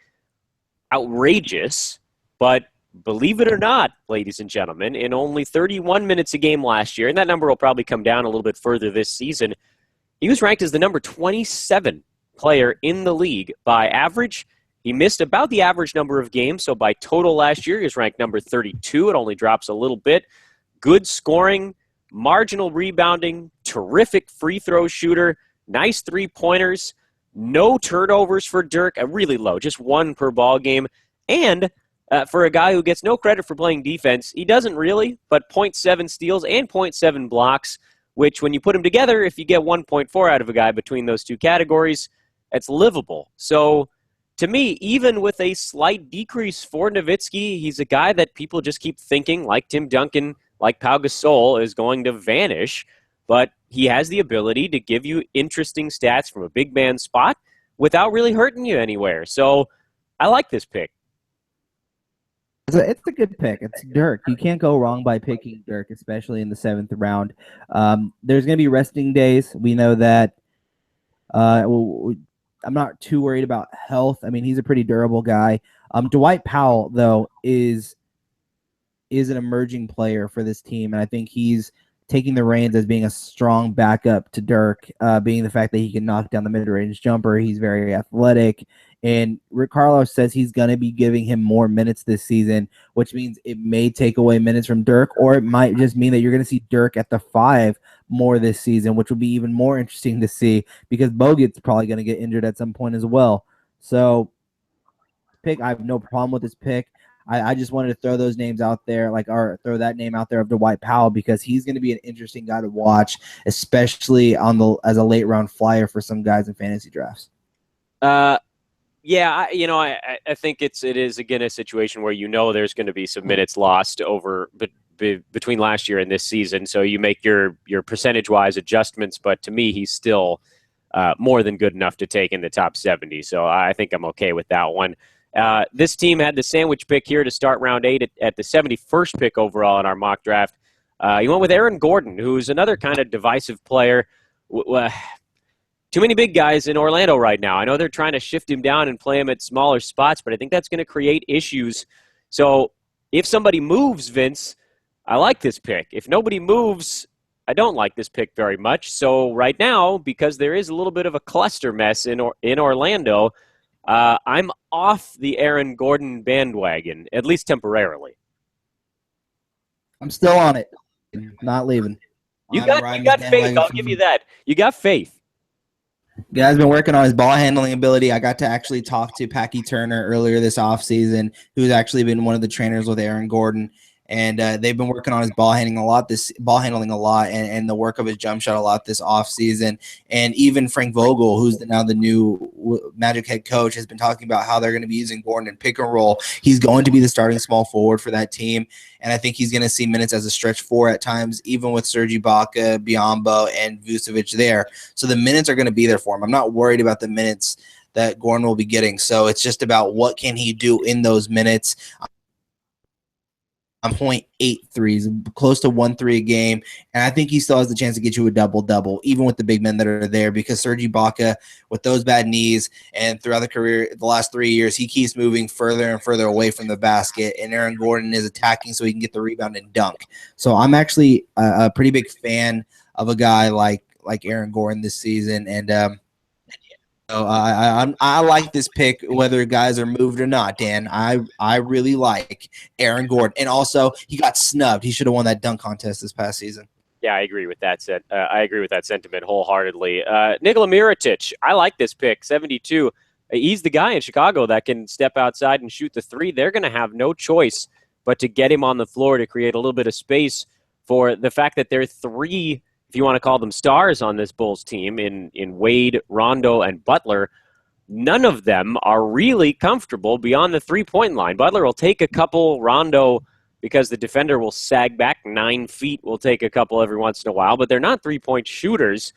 outrageous, but believe it or not, ladies and gentlemen, in only 31 minutes a game last year, and that number will probably come down a little bit further this season, he was ranked as the number 27 player in the league by average. He missed about the average number of games, so by total last year, he was ranked number 32. It only drops a little bit. Good scoring, marginal rebounding, terrific free throw shooter, nice three-pointers, no turnovers for Dirk, really low, just 1 per ball game, and for a guy who gets no credit for playing defense. He doesn't really, but 0.7 steals and 0.7 blocks, which when you put them together, if you get 1.4 out of a guy between those two categories, it's livable. So to me, even with a slight decrease for Nowitzki, he's a guy that people just keep thinking, like Tim Duncan, like Pau Gasol, is going to vanish. But he has the ability to give you interesting stats from a big man spot without really hurting you anywhere. So I like this pick. It's a good pick. It's Dirk. You can't go wrong by picking Dirk, especially in the 7th round. There's going to be resting days. We know that. I'm not too worried about health. I mean, he's a pretty durable guy. Dwight Powell, though, is an emerging player for this team, and I think he's taking the reins as being a strong backup to Dirk, being the fact that he can knock down the mid-range jumper. He's very athletic. And Rick Carlos says he's going to be giving him more minutes this season, which means it may take away minutes from Dirk, or it might just mean that you're going to see Dirk at the 5 more this season, which will be even more interesting to see because Bogut's probably going to get injured at some point as well. So I have no problem with this pick. I just wanted to throw those names out there, or throw that name out there of Dwight Powell, because he's going to be an interesting guy to watch, especially as a late round flyer for some guys in fantasy drafts. Yeah, I think it is again a situation where there's going to be some minutes lost over between last year and this season, so you make your percentage-wise adjustments. But to me, he's still more than good enough to take in the top 70. So I think I'm okay with that one. This team had the sandwich pick here to start round 8 at the 71st pick overall in our mock draft. You went with Aaron Gordon, who's another kind of divisive player. Too many big guys in Orlando right now. I know they're trying to shift him down and play him at smaller spots, but I think that's going to create issues. So if somebody moves, Vince, I like this pick. If nobody moves, I don't like this pick very much. So right now, because there is a little bit of a cluster mess in Orlando, I'm off the Aaron Gordon bandwagon, at least temporarily. I'm still on it. Not leaving. You got faith. I'll give you that. You got faith. Guy's been working on his ball handling ability. I got to actually talk to Packy Turner earlier this offseason, who's actually been one of the trainers with Aaron Gordon. And they've been working on his ball handling a lot, and the work of his jump shot a lot this offseason. And even Frank Vogel, who's now the new Magic head coach, has been talking about how they're going to be using Gordon in pick and roll. He's going to be the starting small forward for that team. And I think he's going to see minutes as a stretch 4 at times, even with Serge Ibaka, Biyombo, and Vucevic there. So the minutes are going to be there for him. I'm not worried about the minutes that Gordon will be getting. So it's just about what can he do in those minutes. I'm 0.8 threes, close to 1 3 a game, and I think he still has the chance to get you a double-double, even with the big men that are there, because Serge Ibaka, with those bad knees, and throughout the career, the last 3 years, he keeps moving further and further away from the basket, and Aaron Gordon is attacking so he can get the rebound and dunk. So I'm actually a pretty big fan of a guy like Aaron Gordon this season, and so I like this pick, whether guys are moved or not, Dan. I really like Aaron Gordon. And also, he got snubbed. He should have won that dunk contest this past season. Yeah, I agree with that. I agree with that sentiment wholeheartedly. Nikola Mirotic, I like this pick, 72. He's the guy in Chicago that can step outside and shoot the 3. They're going to have no choice but to get him on the floor to create a little bit of space for the fact that there are 3, if you want to call them stars on this Bulls team, in Wade, Rondo, and Butler. None of them are really comfortable beyond the 3-point line. Butler will take a couple. Rondo, because the defender will sag back 9 feet, will take a couple every once in a while, but they're not 3-point shooters.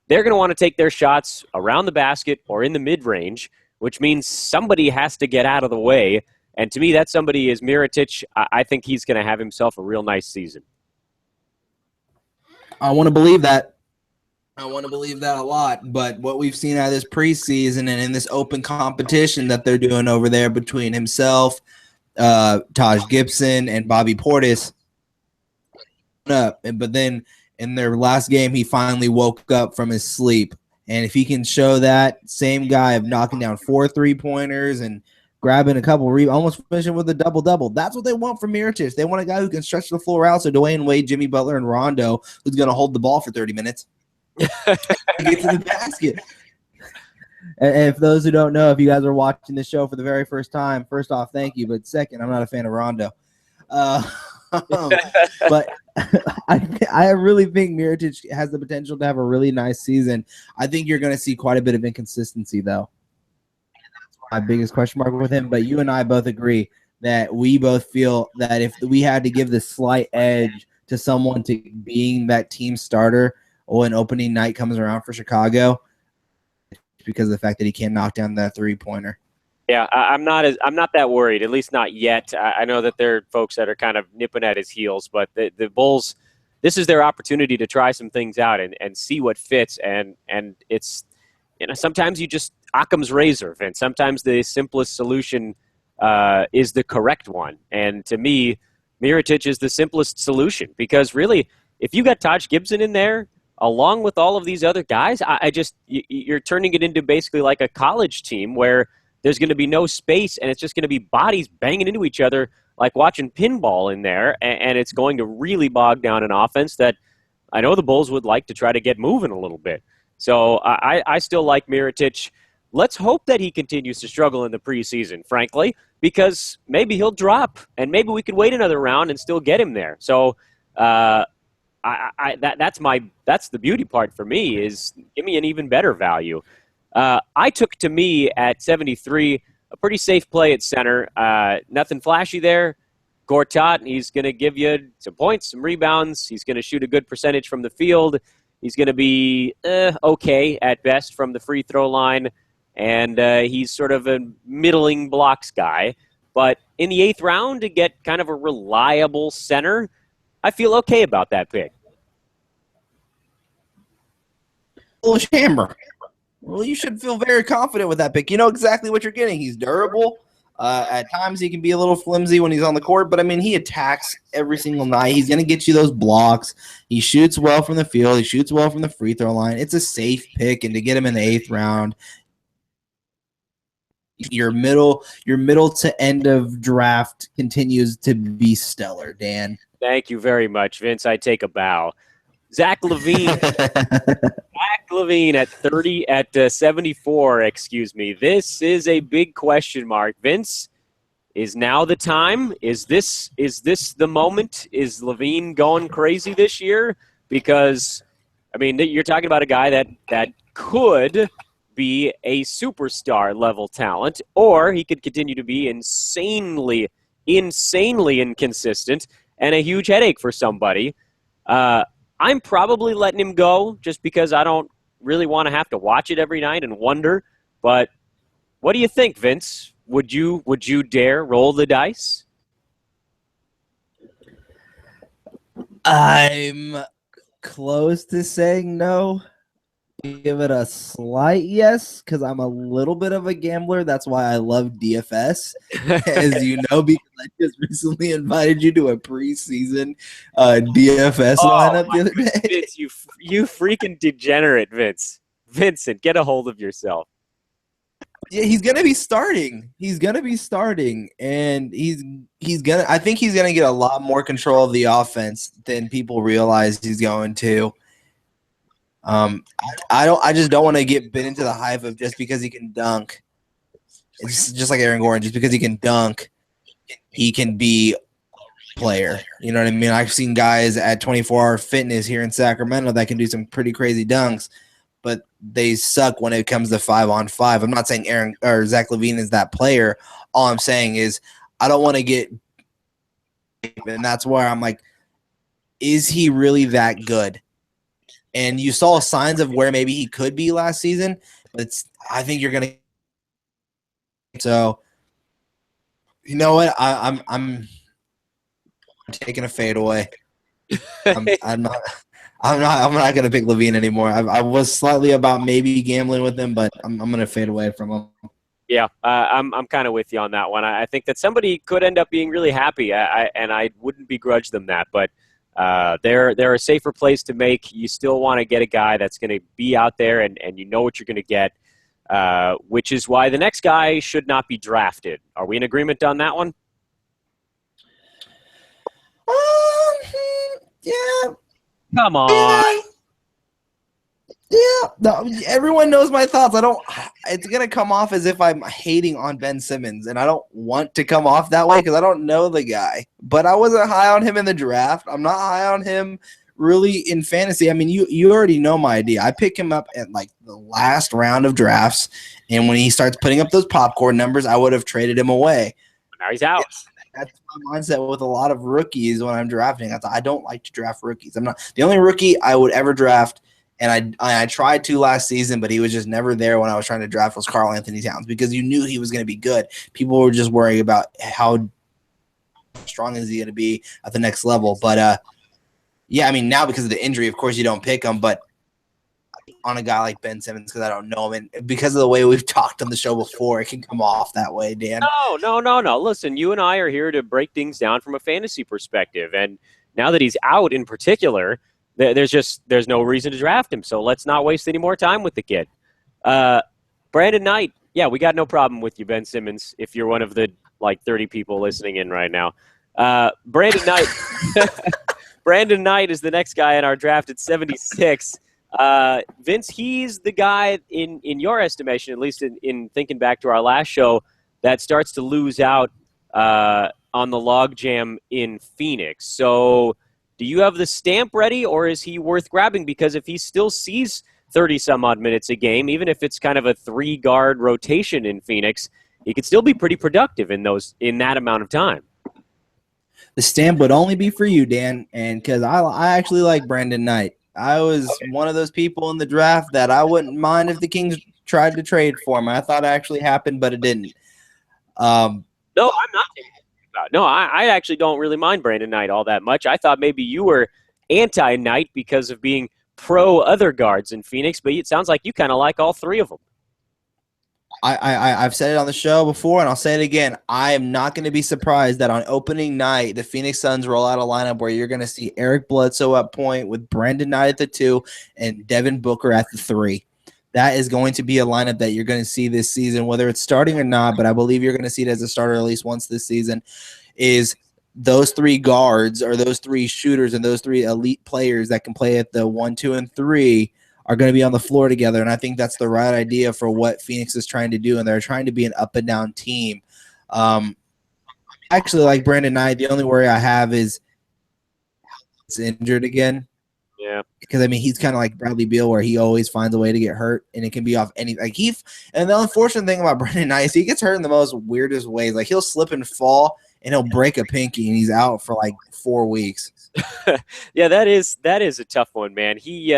They're going to want to take their shots around the basket or in the mid-range, which means somebody has to get out of the way. And to me, that somebody is Mirotic. I think he's going to have himself a real nice season. I want to believe that. I want to believe that a lot. But what we've seen out of this preseason and in this open competition that they're doing over there between himself, Taj Gibson, and Bobby Portis, but then in their last game, he finally woke up from his sleep. And if he can show that same guy of knocking down 4 3-pointers and grabbing a couple, almost finishing with a double-double. That's what they want from Mirotic. They want a guy who can stretch the floor out, so Dwayne Wade, Jimmy Butler, and Rondo, who's going to hold the ball for 30 minutes, get to the basket. And if those who don't know, if you guys are watching this show for the very first time, first off, thank you. But second, I'm not a fan of Rondo. But I really think Mirotic has the potential to have a really nice season. I think you're going to see quite a bit of inconsistency, though. That's my biggest question mark with him. But you and I both agree that we both feel that if we had to give the slight edge to someone to being that team starter when opening night comes around for Chicago, because of the fact that he can't knock down that three-pointer. Yeah, I'm not that worried, at least not yet. I know that there are folks that are kind of nipping at his heels, but the Bulls, this is their opportunity to try some things out and see what fits. And it's, sometimes you just Occam's razor, Vince. Sometimes the simplest solution is the correct one. And to me, Mirotic is the simplest solution because really, if you got Taj Gibson in there, along with all of these other guys, you're turning it into basically like a college team where there's going to be no space, and it's just going to be bodies banging into each other like watching pinball in there, and it's going to really bog down an offense that I know the Bulls would like to try to get moving a little bit. So I still like Mirotic. Let's hope that he continues to struggle in the preseason, frankly, because maybe he'll drop, and maybe we could wait another round and still get him there. So that's the beauty part for me is give me an even better value. I took to me at 73 a pretty safe play at center. Nothing flashy there. Gortat, he's going to give you some points, some rebounds. He's going to shoot a good percentage from the field. He's going to be okay at best from the free throw line. And he's sort of a middling blocks guy. But in the 8th round, to get kind of a reliable center, I feel okay about that pick. Bullish hammer. Well, you should feel very confident with that pick. You know exactly what you're getting. He's durable. At times he can be a little flimsy when he's on the court, but, I mean, he attacks every single night. He's going to get you those blocks. He shoots well from the field. He shoots well from the free throw line. It's a safe pick, and to get him in the 8th round, your middle to end of draft continues to be stellar, Dan. Thank you very much, Vince. I take a bow. Zach LaVine. Zach LaVine at 74, excuse me. This is a big question mark. Vince, is now the time? Is this the moment? Is LaVine going crazy this year? Because, I mean, you're talking about a guy that could be a superstar level talent, or he could continue to be insanely inconsistent and a huge headache for somebody. I'm probably letting him go just because I don't really want to have to watch it every night and wonder. But what do you think, Vince? Would you dare roll the dice? I'm close to saying no. Give it a slight yes, because I'm a little bit of a gambler. That's why I love DFS, as you know, because I just recently invited you to a preseason DFS lineup the other day. Vince, you freaking degenerate, Vince. Vincent, get a hold of yourself. Yeah, he's gonna be starting. And I think he's gonna get a lot more control of the offense than people realize he's going to. I just don't want to get bit into the hype of just because he can dunk. It's just like Aaron Gordon. Just because he can dunk, he can be a player. You know what I mean? I've seen guys at 24-Hour Fitness here in Sacramento that can do some pretty crazy dunks, but they suck when it comes to 5-on-5. I'm not saying Aaron or Zach LaVine is that player. All I'm saying is I don't want to get, and that's where I'm like, is he really that good? And you saw signs of where maybe he could be last season, but I think you're gonna. So, you know what? I'm taking a fadeaway. I'm not gonna pick LaVine anymore. I was slightly about maybe gambling with him, but I'm gonna fade away from him. Yeah, I'm kind of with you on that one. I think that somebody could end up being really happy, and I wouldn't begrudge them that, but. They're a safer place to make. You still want to get a guy that's going to be out there and you know what you're going to get, which is why the next guy should not be drafted. Are we in agreement on that one? Yeah. Come on. Yeah, no, everyone knows my thoughts. It's gonna come off as if I'm hating on Ben Simmons, and I don't want to come off that way because I don't know the guy. But I wasn't high on him in the draft. I'm not high on him really in fantasy. I mean, you already know my idea. I pick him up at like the last round of drafts, and when he starts putting up those popcorn numbers, I would have traded him away. Now he's out. That's my mindset with a lot of rookies when I'm drafting. I don't like to draft rookies. I'm not the only rookie I would ever draft. And I tried to last season, but he was just never there when I was trying to draft was Karl Anthony Towns because you knew he was going to be good. People were just worrying about how strong is he going to be at the next level. But, yeah, I mean, now because of the injury, of course you don't pick him. But on a guy like Ben Simmons because I don't know him. And because of the way we've talked on the show before, it can come off that way, Dan. No. Listen, you and I are here to break things down from a fantasy perspective. And now that he's out in particular – there's no reason to draft him, so let's not waste any more time with the kid. Brandon Knight, yeah, we got no problem with you, Ben Simmons, if you're one of the 30 people listening in right now. Brandon Knight Brandon Knight is the next guy in our draft at 76. Vince, he's the guy in your estimation, at least in thinking back to our last show, that starts to lose out on the logjam in Phoenix. So do you have the stamp ready, or is he worth grabbing? Because if he still sees 30-some-odd minutes a game, even if it's kind of a three-guard rotation in Phoenix, he could still be pretty productive in that amount of time. The stamp would only be for you, Dan, and because I actually like Brandon Knight. I was one of those people in the draft that I wouldn't mind if the Kings tried to trade for him. I thought it actually happened, but it didn't. No, I'm not. No, I actually don't really mind Brandon Knight all that much. I thought maybe you were anti-Knight because of being pro other guards in Phoenix, but it sounds like you kind of like all three of them. I've said it on the show before, and I'll say it again. I am not going to be surprised that on opening night, the Phoenix Suns roll out a lineup where you're going to see Eric Bledsoe at point with Brandon Knight at the 2 and Devin Booker at the 3. That is going to be a lineup that you're going to see this season, whether it's starting or not, but I believe you're going to see it as a starter at least once this season, is those three guards or those three shooters and those three elite players that can play at the 1, 2, and 3 are going to be on the floor together. And I think that's the right idea for what Phoenix is trying to do. And they're trying to be an up and down team. Actually, like Brandon Knight, the only worry I have is it's injured again. Yeah. Because, I mean, he's kind of like Bradley Beal where he always finds a way to get hurt, and it can be off any – and the unfortunate thing about Brandon Knight is he gets hurt in the most weirdest ways. Like, he'll slip and fall, and he'll break a pinky, and he's out for, 4 weeks. Yeah, that is a tough one, man. He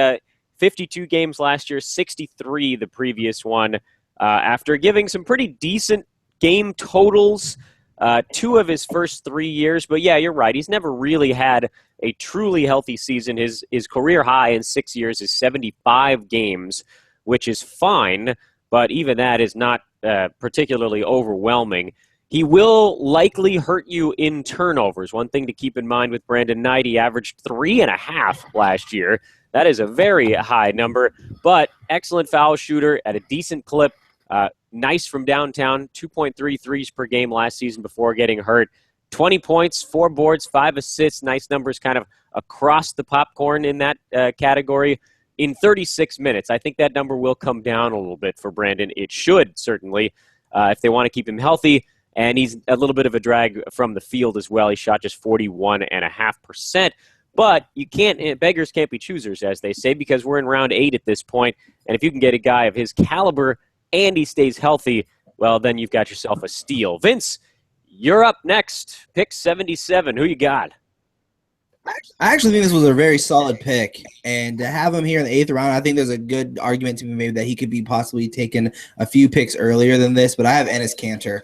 52 games last year, 63 the previous one, after giving some pretty decent game totals 2 of his first 3 years. But, yeah, you're right. He's never really had a truly healthy season. His career high in 6 years is 75 games, which is fine, but even that is not particularly overwhelming. He will likely hurt you in turnovers. One thing to keep in mind with Brandon Knight, he averaged 3.5 last year. That is a very high number, but excellent foul shooter at a decent clip. Nice from downtown, 2.3 threes per game last season before getting hurt. 20 points, 4 boards, 5 assists, nice numbers kind of across the popcorn in that category in 36 minutes. I think that number will come down a little bit for Brandon. It should, certainly, if they want to keep him healthy. And he's a little bit of a drag from the field as well. He shot just 41.5%. But you can't, beggars can't be choosers, as they say, because we're in round 8 at this point. And if you can get a guy of his caliber and he stays healthy, well, then you've got yourself a steal. Vince, you're up next. Pick 77. Who you got? I actually think this was a very solid pick. And to have him here in the 8th round, I think there's a good argument to be made that he could be possibly taken a few picks earlier than this. But I have Enes Kanter.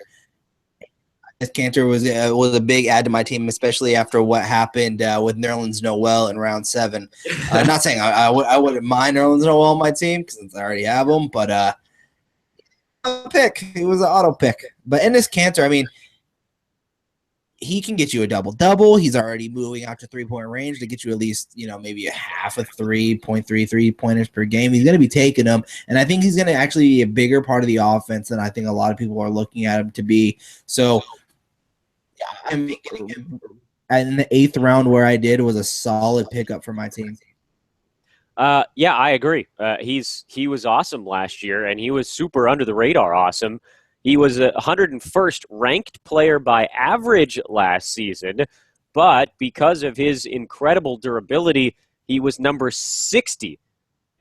Enes Kanter was a big add to my team, especially after what happened with Nerlens Noel in round 7. Not saying I wouldn't mind Nerlens Noel on my team since I already have him, but pick. It was an auto pick. But Enes Kanter, I mean, he can get you a double-double. He's already moving out to three-point range to get you at least, maybe a half of 3.3 3-pointers per game. He's going to be taking them, and I think he's going to actually be a bigger part of the offense than I think a lot of people are looking at him to be. So, yeah, I'm getting him in the 8th round where I did was a solid pickup for my team. Yeah, I agree. He was awesome last year, and he was super under the radar awesome. He was a 101st ranked player by average last season, but because of his incredible durability, he was number 60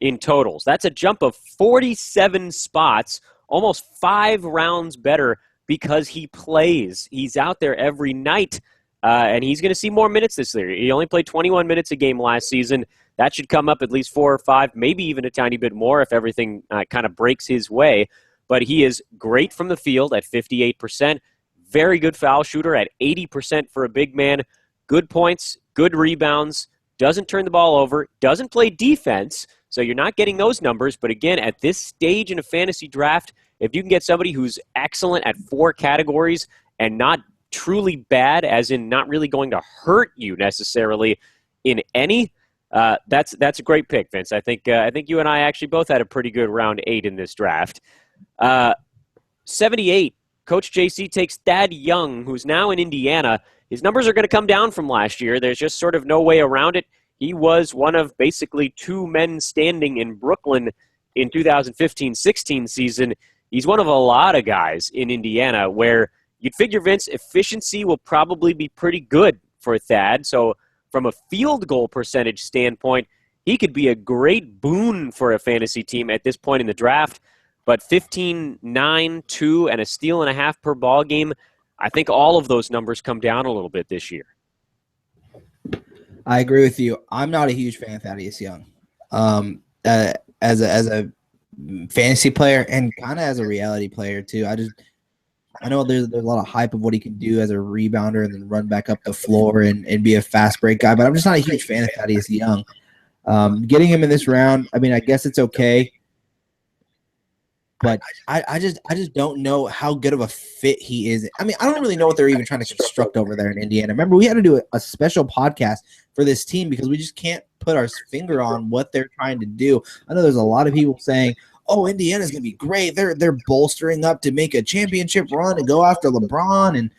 in totals. That's a jump of 47 spots, almost 5 rounds better because he plays. He's out there every night, and he's going to see more minutes this year. He only played 21 minutes a game last season. That should come up at least 4 or 5, maybe even a tiny bit more if everything kind of breaks his way. But he is great from the field at 58%, very good foul shooter at 80% for a big man, good points, good rebounds, doesn't turn the ball over, doesn't play defense, so you're not getting those numbers. But again, at this stage in a fantasy draft, if you can get somebody who's excellent at 4 categories and not truly bad, as in not really going to hurt you necessarily in any, that's a great pick, Vince. I think you and I actually both had a pretty good round 8 in this draft. 78, Coach JC takes Thad Young, who's now in Indiana. His numbers are going to come down from last year. There's just sort of no way around it. He was one of basically 2 men standing in Brooklyn in 2015-16 season. He's one of a lot of guys in Indiana where you'd figure, Vince, efficiency will probably be pretty good for Thad. So from a field goal percentage standpoint, he could be a great boon for a fantasy team at this point in the draft. But 15, 9, 2, and a steal and a half per ball game, I think all of those numbers come down a little bit this year. I agree with you. I'm not a huge fan of Thaddeus Young as a fantasy player and kind of as a reality player too. I know there's a lot of hype of what he can do as a rebounder and then run back up the floor and be a fast break guy, but I'm just not a huge fan of Thaddeus Young. Getting him in this round, I mean, I guess it's okay. But I just don't know how good of a fit he is. I mean, I don't really know what they're even trying to construct over there in Indiana. Remember, we had to do a special podcast for this team because we just can't put our finger on what they're trying to do. I know there's a lot of people saying, "Oh, Indiana's going to be great. They're bolstering up to make a championship run and go after LeBron." And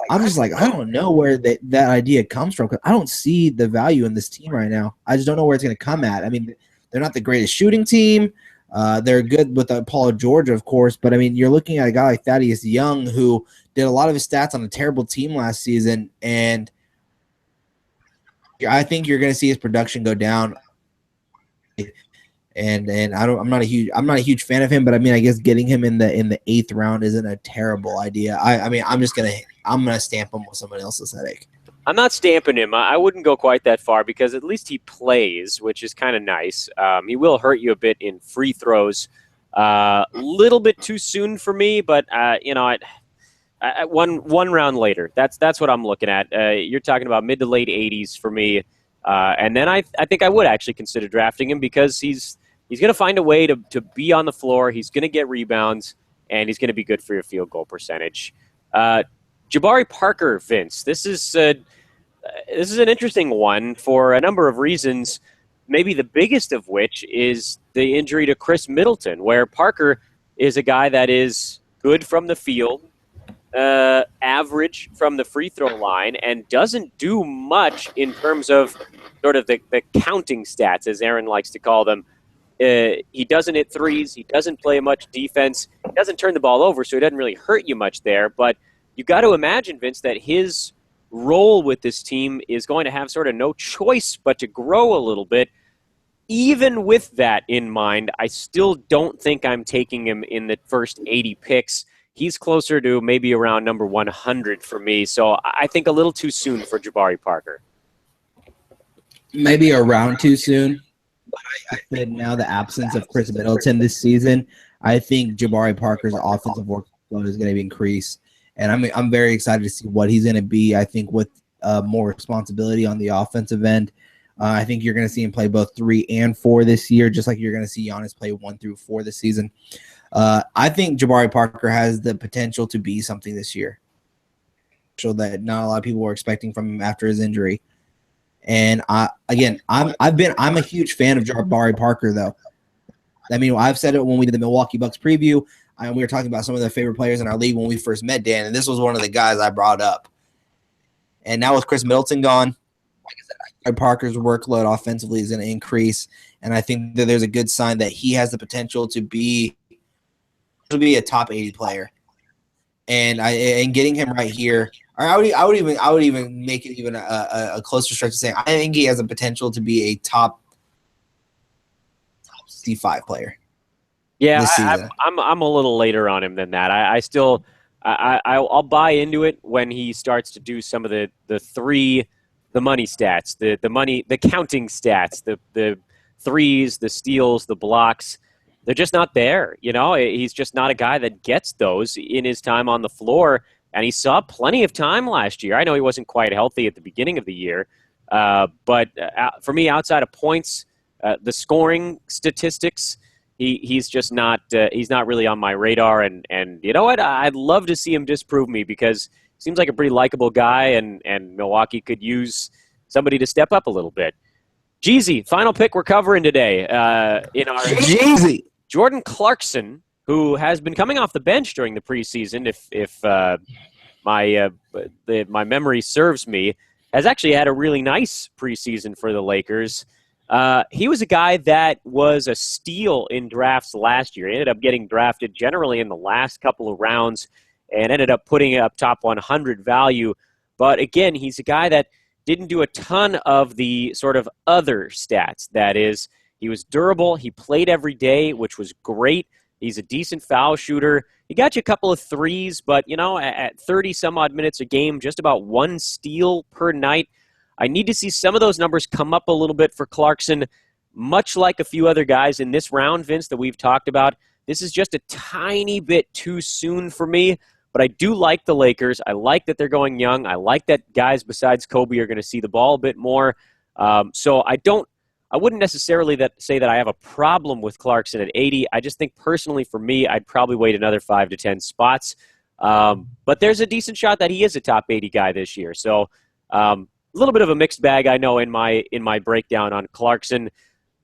I'm just like, I don't know where that idea comes from because I don't see the value in this team right now. I just don't know where it's going to come at. I mean, they're not the greatest shooting team. They're good with Paul George, of course, but I mean, you're looking at a guy like Thaddeus Young who did a lot of his stats on a terrible team last season, and I think you're going to see his production go down. And I'm not a huge fan of him, but I mean, I guess getting him in the 8th round isn't a terrible idea. I mean, I'm gonna stamp him with someone else's headache. I'm not stamping him. I wouldn't go quite that far because at least he plays, which is kind of nice. He will hurt you a bit in free throws. Little bit too soon for me, but one round later. That's what I'm looking at. You're talking about mid to late 80s for me, and then I think I would actually consider drafting him because he's going to find a way to be on the floor. He's going to get rebounds, and he's going to be good for your field goal percentage. Jabari Parker, Vince. This is an interesting one for a number of reasons, maybe the biggest of which is the injury to Chris Middleton, where Parker is a guy that is good from the field, average from the free throw line, and doesn't do much in terms of sort of the counting stats, as Aaron likes to call them. He doesn't hit threes. He doesn't play much defense. He doesn't turn the ball over, so it doesn't really hurt you much there. But you got to imagine, Vince, that his role with this team is going to have sort of no choice but to grow a little bit. Even with that in mind, I still don't think I'm taking him in the first 80 picks. He's closer to maybe around number 100 for me, so I think a little too soon for Jabari Parker. Maybe around too soon. But I said now the absence of Chris Middleton this season, I think Jabari Parker's offensive workload is going to increase. And I'm very excited to see what he's going to be. I think with more responsibility on the offensive end, I think you're going to see him play both 3 and 4 this year, just like you're going to see Giannis play 1 through 4 this season. I think Jabari Parker has the potential to be something this year, so that not a lot of people were expecting from him after his injury. And I'm a huge fan of Jabari Parker, though. I mean, I've said it when we did the Milwaukee Bucks preview. We were talking about some of the favorite players in our league when we first met, Dan, and this was one of the guys I brought up. And now with Chris Middleton gone, Parker's workload offensively is going to increase, and I think that there's a good sign that he has the potential to be a top 80 player. And getting him right here, or I would even make it even a closer stretch to saying I think he has a potential to be a top C5 player. Yeah, this season. I'm a little later on him than that. I'll buy into it when he starts to do some of the money stats, the counting stats, the threes, the steals, the blocks. They're just not there. He's just not a guy that gets those in his time on the floor. And he saw plenty of time last year. I know he wasn't quite healthy at the beginning of the year, but for me, outside of points, the scoring statistics, he's just not. He's not really on my radar. And you know what? I'd love to see him disprove me because he seems like a pretty likable guy, and Milwaukee could use somebody to step up a little bit. Jeezy, final pick we're covering today in our Jeezy. Jordan Clarkson, who has been coming off the bench during the preseason, if my memory serves me, has actually had a really nice preseason for the Lakers. He was a guy that was a steal in drafts last year. He ended up getting drafted generally in the last couple of rounds and ended up putting up top 100 value. But again, he's a guy that didn't do a ton of the sort of other stats. That is, he was durable. He played every day, which was great. He's a decent foul shooter. He got you a couple of threes, but, at 30-some-odd minutes a game, just about one steal per night. I need to see some of those numbers come up a little bit for Clarkson, much like a few other guys in this round, Vince, that we've talked about. This is just a tiny bit too soon for me, but I do like the Lakers. I like that they're going young. I like that guys besides Kobe are going to see the ball a bit more. So I wouldn't necessarily say that I have a problem with Clarkson at 80. I just think personally for me, I'd probably wait another 5 to 10 spots. But there's a decent shot that he is a top 80 guy this year. So a little bit of a mixed bag, I know, in my breakdown on Clarkson.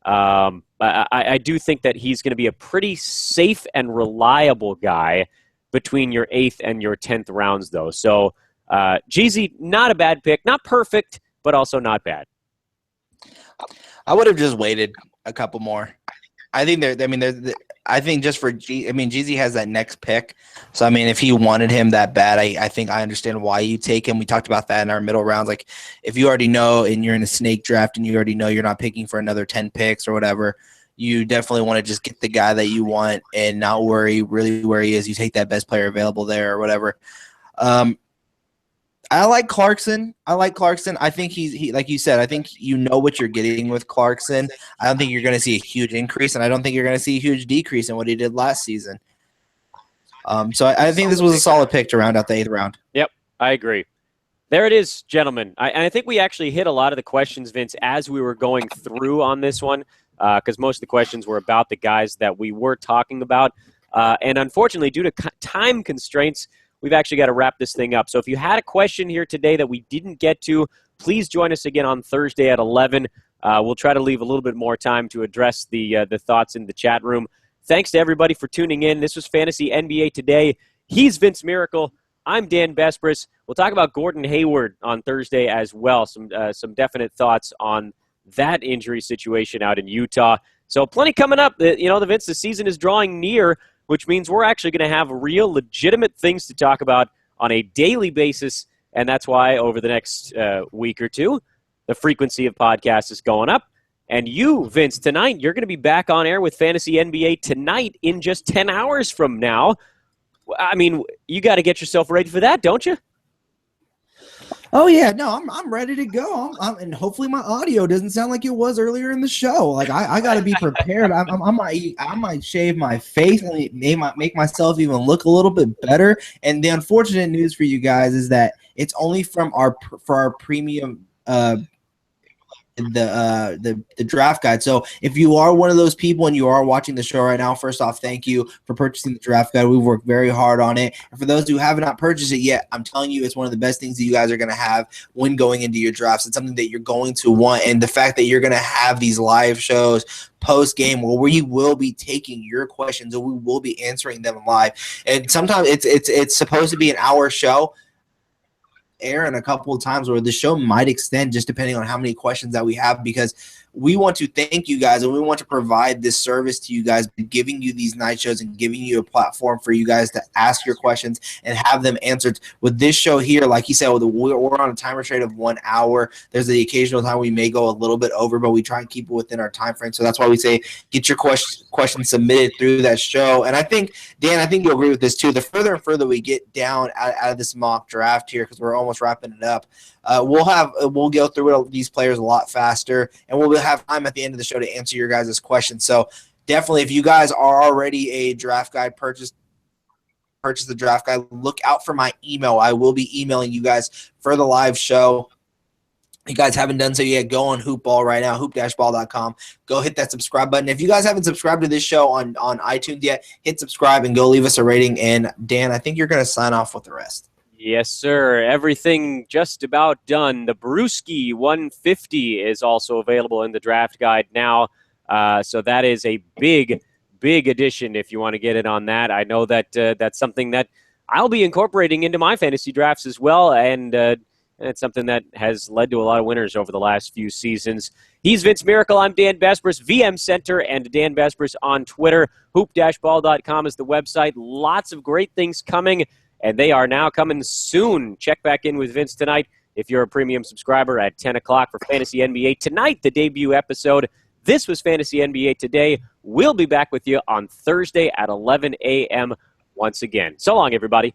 I do think that he's going to be a pretty safe and reliable guy between your 8th and your 10th rounds, though. So Jeezy, not a bad pick. Not perfect, but also not bad. I would have just waited a couple more. I think I think just for Jeezy has that next pick. So, if he wanted him that bad, I think I understand why you take him. We talked about that in our middle rounds. Like, if you already know and you're in a snake draft and you already know you're not picking for another 10 picks or whatever, you definitely want to just get the guy that you want and not worry really where he is. You take that best player available there or whatever. I like Clarkson. I think he like you said, I think you know what you're getting with Clarkson. I don't think you're going to see a huge increase, and I don't think you're going to see a huge decrease in what he did last season. So I think this was a solid pick to round out the 8th round. Yep, I agree. There it is, gentlemen. And I think we actually hit a lot of the questions, Vince, as we were going through on this one, because most of the questions were about the guys that we were talking about. And unfortunately, due to time constraints, we've actually got to wrap this thing up. So if you had a question here today that we didn't get to, please join us again on Thursday at 11. We'll try to leave a little bit more time to address the thoughts in the chat room. Thanks to everybody for tuning in. This was Fantasy NBA Today. He's Vince Miracle. I'm Dan Besbris. We'll talk about Gordon Hayward on Thursday as well. Some definite thoughts on that injury situation out in Utah. So plenty coming up. Vince, the season is drawing near, which means we're actually going to have real legitimate things to talk about on a daily basis, and that's why over the next week or two, the frequency of podcasts is going up. And you, Vince, tonight, you're going to be back on air with Fantasy NBA tonight in just 10 hours from now. You got to get yourself ready for that, don't you? Oh yeah, no, I'm ready to go. And hopefully my audio doesn't sound like it was earlier in the show. Like I got to be prepared. I might shave my face and make myself even look a little bit better. And the unfortunate news for you guys is that it's only for our premium the draft guide. So if you are one of those people and you are watching the show right now, first off, thank you for purchasing the draft guide. We've worked very hard on it. And for those who have not purchased it yet, I'm telling you, it's one of the best things that you guys are going to have when going into your drafts. It's something that you're going to want. And the fact that you're going to have these live shows post game where we will be taking your questions and we will be answering them live. And sometimes it's supposed to be an hour show. Aaron a couple of times where the show might extend just depending on how many questions that we have, because we want to thank you guys and we want to provide this service to you guys, giving you these night shows and giving you a platform for you guys to ask your questions and have them answered. With this show here, like you said, we're on a time restraint of 1 hour. There's the occasional time we may go a little bit over, but we try and keep it within our time frame. So that's why we say get your questions submitted through that show. And I think, Dan, I think you'll agree with this too. The further and further we get down out of this mock draft here, because we're almost wrapping it up, we'll go through these players a lot faster, and we'll have time at the end of the show to answer your guys' questions. So definitely, if you guys are already a draft guide, purchase the draft guide. Look out for my email. I will be emailing you guys for the live show. If you guys haven't done so yet, go on Hoopball right now, hoop-ball.com. Go hit that subscribe button. If you guys haven't subscribed to this show on iTunes yet, hit subscribe and go leave us a rating. And Dan, I think you're going to sign off with the rest. Yes, sir. Everything just about done. The Brewski 150 is also available in the draft guide now. So that is a big addition if you want to get it on that. I know that that's something that I'll be incorporating into my fantasy drafts as well, and it's something that has led to a lot of winners over the last few seasons. He's Vince Miracle. I'm Dan Besbris, VM Center, and Dan Besbris on Twitter. Hoop-ball.com is the website. Lots of great things coming, and they are now coming soon. Check back in with Vince tonight if you're a premium subscriber at 10 o'clock for Fantasy NBA Tonight, the debut episode. This was Fantasy NBA Today. We'll be back with you on Thursday at 11 a.m. once again. So long, everybody.